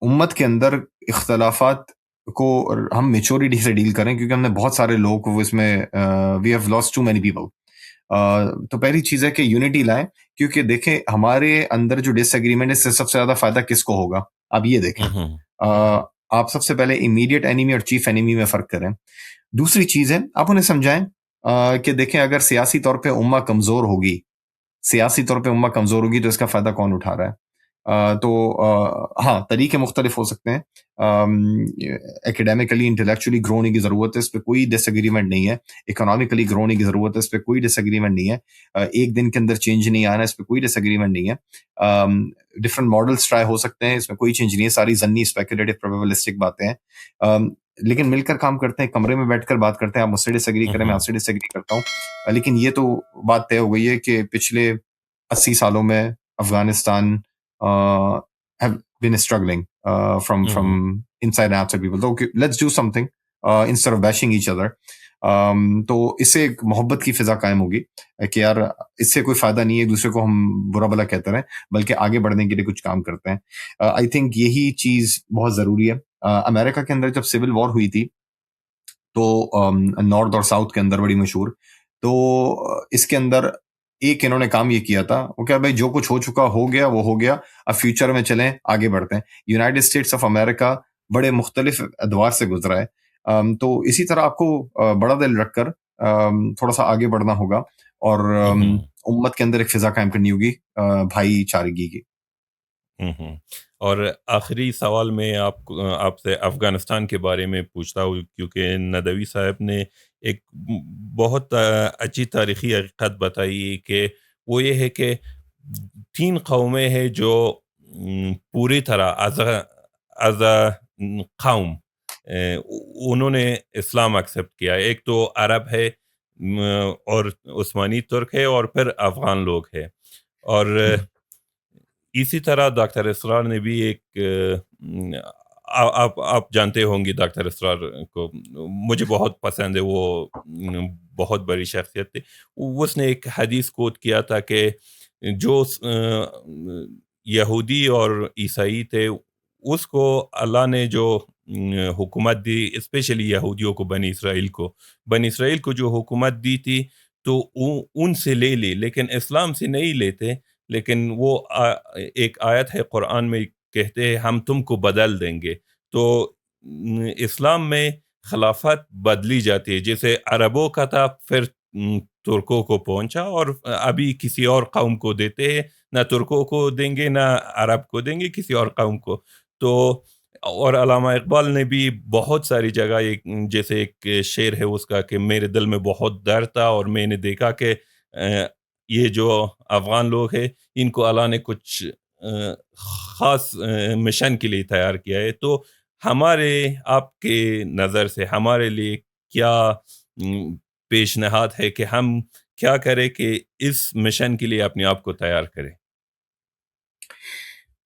امت کے اندر اختلافات کو ہم میچورٹی سے ڈیل کریں، کیونکہ ہم نے بہت سارے لوگوں کو اس میں we have lost too many people. تو پہلی چیز ہے کہ یونٹی لائیں، کیونکہ دیکھیں ہمارے اندر جو ڈس ایگریمنٹ ہے اس سے سب سے زیادہ فائدہ کس کو ہوگا. آپ یہ دیکھیں، آپ سب سے پہلے امیڈیٹ اینیمی اور چیف اینیمی میں فرق کریں. دوسری چیز ہے آپ انہیں سمجھائیں کہ دیکھیں اگر سیاسی طور پہ امہ کمزور ہوگی، سیاسی طور پہ امہ کمزور ہوگی تو اس کا فائدہ کون اٹھا رہا ہے. تو ہاں طریقے مختلف ہو سکتے ہیں، ایکیڈیمکلی انٹلیکچولی گرو ہونے کی ضرورت ہے، اس پہ کوئی ڈس ایگریمنٹ نہیں ہے. اکنامکلی گرو ہونے کی ضرورت ہے، اس پہ کوئی ڈس ایگریمنٹ نہیں ہے. ایک دن کے اندر چینج نہیں آنا، اس پہ کوئی ڈس ایگریمنٹ نہیں ہے. ڈفرنٹ ماڈلس ٹرائی ہو سکتے ہیں، اس میں کوئی چینج نہیں ہے، ساری ضنی اسپیکولیٹو پروبیبلسٹک باتیں ہیں، لیکن مل کر کام کرتے ہیں، کمرے میں بیٹھ کر بات کرتے ہیں. آپ مجھ سے ڈس ایگری کریں، میں آپ سے ڈس ایگری کرتا ہوں، لیکن یہ تو بات طے ہو گئی ہے کہ پچھلے 80 سالوں میں Afghanistan have been struggling from inside and outside people. So okay, let's do something instead of bashing each other. تو اس سے ایک محبت کی فضا قائم ہوگی کہ یار اس سے کوئی فائدہ نہیں ہے ایک دوسرے کو ہم برا بھلا کہتے رہیں، بلکہ آگے بڑھنے کے لیے کچھ کام کرتے ہیں. آئی تھنک یہی چیز بہت ضروری ہے. امریکہ کے اندر جب سول وار ہوئی تھی تو نارتھ اور ساؤتھ کے اندر بڑی مشہور، تو اس کے اندر ایک انہوں نے کام یہ کیا تھا، وہ کیا بھائی جو کچھ ہو چکا ہو گیا وہ ہو گیا، اب فیوچر میں چلیں آگے بڑھتے ہیں. یونائٹڈ اسٹیٹس آف امریکہ بڑے مختلف ادوار سے گزرا ہے، تو اسی طرح آپ کو بڑا دل رکھ کر تھوڑا سا آگے بڑھنا ہوگا اور امت کے اندر ایک فضا قائم کرنی ہوگی بھائی چارگی کی. اور آخری سوال میں آپ سے افغانستان کے بارے میں پوچھتا ہوں، کیونکہ ندوی صاحب نے ایک بہت اچھی تاریخی حقیقت بتائی کہ وہ یہ ہے کہ 3 قومیں ہیں جو پوری طرح از قوم انہوں نے اسلام ایکسیپٹ کیا. ایک تو عرب ہے اور عثمانی ترک ہے، اور پھر افغان لوگ ہے. اور اسی طرح ڈاکٹر اسرار نے بھی ایک آپ جانتے ہوں گے ڈاکٹر اسرار کو، مجھے بہت پسند ہے، وہ بہت بڑی شخصیت تھی. اس نے ایک حدیث کوٹ کیا تھا کہ جو یہودی اور عیسائی تھے اس کو اللہ نے جو حکومت دی، اسپیشلی یہودیوں کو، بنی اسرائیل کو جو حکومت دی تھی تو ان سے لے لی، لیکن اسلام سے نہیں لیتے. لیکن وہ ایک آیت ہے قرآن میں کہتے ہیں ہم تم کو بدل دیں گے. تو اسلام میں خلافت بدلی جاتی ہے، جیسے عربوں کا تھا پھر ترکوں کو پہنچا، اور ابھی کسی اور قوم کو دیتے ہیں، نہ ترکوں کو دیں گے نہ عرب کو دیں گے، کسی اور قوم کو. تو اور علامہ اقبال نے بھی بہت ساری جگہ جیسے ایک شعر ہے اس کا کہ میرے دل میں بہت ڈر تھا اور میں نے دیکھا کہ یہ جو افغان لوگ ہیں ان کو اللہ نے کچھ خاص مشن کے لیے تیار کیا ہے. تو ہمارے آپ کے نظر سے ہمارے لیے کیا پیشنہاد ہے کہ ہم کیا کریں کہ اس مشن کے لیے اپنے آپ کو تیار کریں؟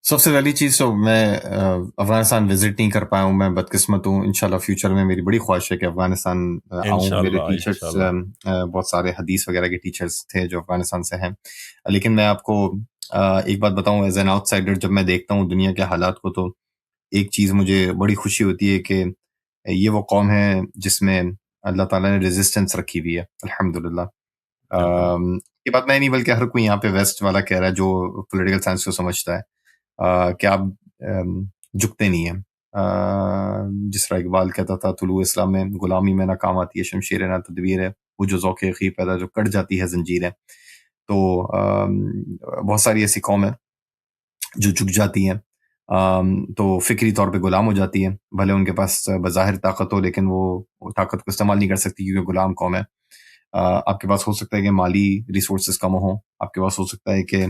سب سے پہلی چیز تو میں افغانستان وزٹ نہیں کر پایا ہوں، میں بدقسمت ہوں. انشاءاللہ فیوچر میں میری بڑی خواہش ہے کہ افغانستان آؤں. میرے ٹیچرز بہت سارے حدیث وغیرہ کے ٹیچرز تھے جو افغانستان سے ہیں، لیکن میں آپ کو ایک بات بتاؤں، ایز این آؤٹ سائڈر جب میں دیکھتا ہوں دنیا کے حالات کو، تو ایک چیز مجھے بڑی خوشی ہوتی ہے کہ یہ وہ قوم ہے جس میں اللہ تعالیٰ نے ریزسٹنس رکھی ہوئی ہے الحمدللہ. الحمد یہ بات میں نہیں بلکہ ہر کوئی یہاں پہ ویسٹ والا کہہ رہا ہے جو پولیٹیکل سائنس کو سمجھتا ہے کہ آپ جھکتے نہیں ہیں. جس طرح اقبال کہتا تھا طلوع اسلام میں غلامی میں نہ کام آتی ہے شمشیر نہ تدبیر ہے، وہ جو ذوق یقین پیدا جو کٹ جاتی ہے زنجیر ہے. تو بہت ساری ایسی قوم ہے جو جھک جاتی ہیں تو فکری طور پہ غلام ہو جاتی ہیں، بھلے ان کے پاس بظاہر طاقت ہو لیکن وہ طاقت کو استعمال نہیں کر سکتی کیونکہ غلام قوم ہے. آپ کے پاس ہو سکتا ہے کہ مالی ریسورسز کم ہوں، آپ کے پاس ہو سکتا ہے کہ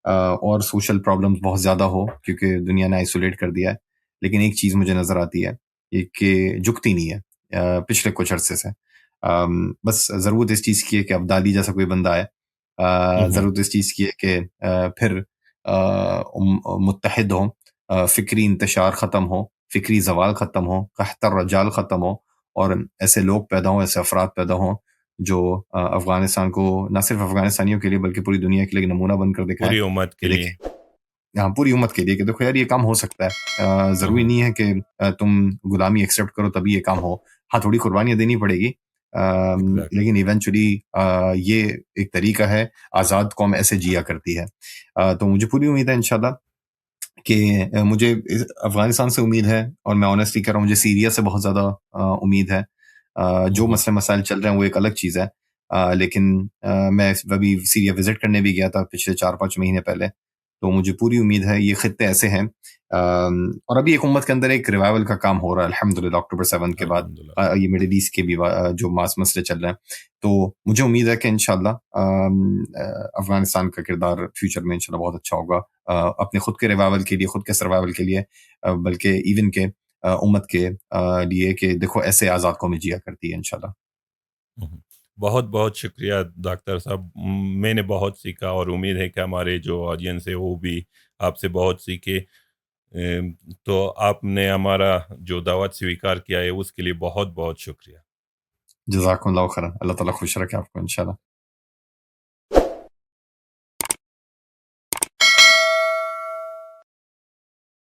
اور سوشل پرابلمز بہت زیادہ ہو کیونکہ دنیا نے آئسولیٹ کر دیا ہے، لیکن ایک چیز مجھے نظر آتی ہے یہ کہ جھکتی نہیں ہے پچھلے کچھ عرصے سے. بس ضرورت اس چیز کی ہے کہ ابدالی جیسا کوئی بندہ ہے، ضرورت اس چیز کی ہے کہ پھر متحد ہوں، فکری انتشار ختم ہو، فکری زوال ختم ہو، قحط الرجال ختم ہو، اور ایسے لوگ پیدا ہوں، ایسے افراد پیدا ہوں جو افغانستان کو نہ صرف افغانستانیوں کے لیے بلکہ پوری دنیا کے لیے ایک نمونہ بن کر دکھائیں پوری امت کے کہ لیے. دیکھیں ہاں پوری امت کے لیے کہ دیکھو یار یہ کام ہو سکتا ہے. ضروری نہیں ہے کہ تم غلامی ایکسیپٹ کرو تبھی یہ کام ہو. ہاں تھوڑی قربانیاں دینی پڑے گی Exactly. لیکن ایونچولی یہ ایک طریقہ ہے، آزاد قوم ایسے جیا کرتی ہے. تو مجھے پوری امید ہے انشاءاللہ کہ مجھے افغانستان سے امید ہے، اور میں آنیسٹلی کہہ رہا ہوں مجھے سیریا سے بہت زیادہ امید ہے. جو مسئلے مسائل چل رہے ہیں وہ ایک الگ چیز ہے، لیکن میں ابھی سیریا وزٹ کرنے بھی گیا تھا پچھلے 4-5 مہینے پہلے. تو مجھے پوری امید ہے یہ خطے ایسے ہیں، اور ابھی ایک امت کے اندر ایک ریوائول کا کام ہو رہا ہے الحمدللہ اکتوبر 7 کے بعد. الحمدللہ. یہ مڈل ایسٹ کے بھی جو ماس مسئلے چل رہے ہیں، تو مجھے امید ہے کہ انشاءاللہ افغانستان کا کردار فیوچر میں انشاءاللہ بہت اچھا ہوگا، اپنے خود کے ریوائول کے لیے، خود کے سروائول کے لیے، بلکہ ایون کے امت کے لیے کہ دیکھو ایسے آزاد قومیں جیا کرتی ہے انشاءاللہ. بہت بہت شکریہ ڈاکٹر صاحب، میں نے بہت سیکھا اور امید ہے کہ ہمارے جو آڈینس ہے وہ بھی آپ سے بہت سیکھے. تو آپ نے ہمارا جو دعوت سویکار کیا ہے اس کے لیے بہت بہت شکریہ. جزاکم اللہ خیرا، اللہ تعالیٰ خوش رکھے آپ کو انشاءاللہ.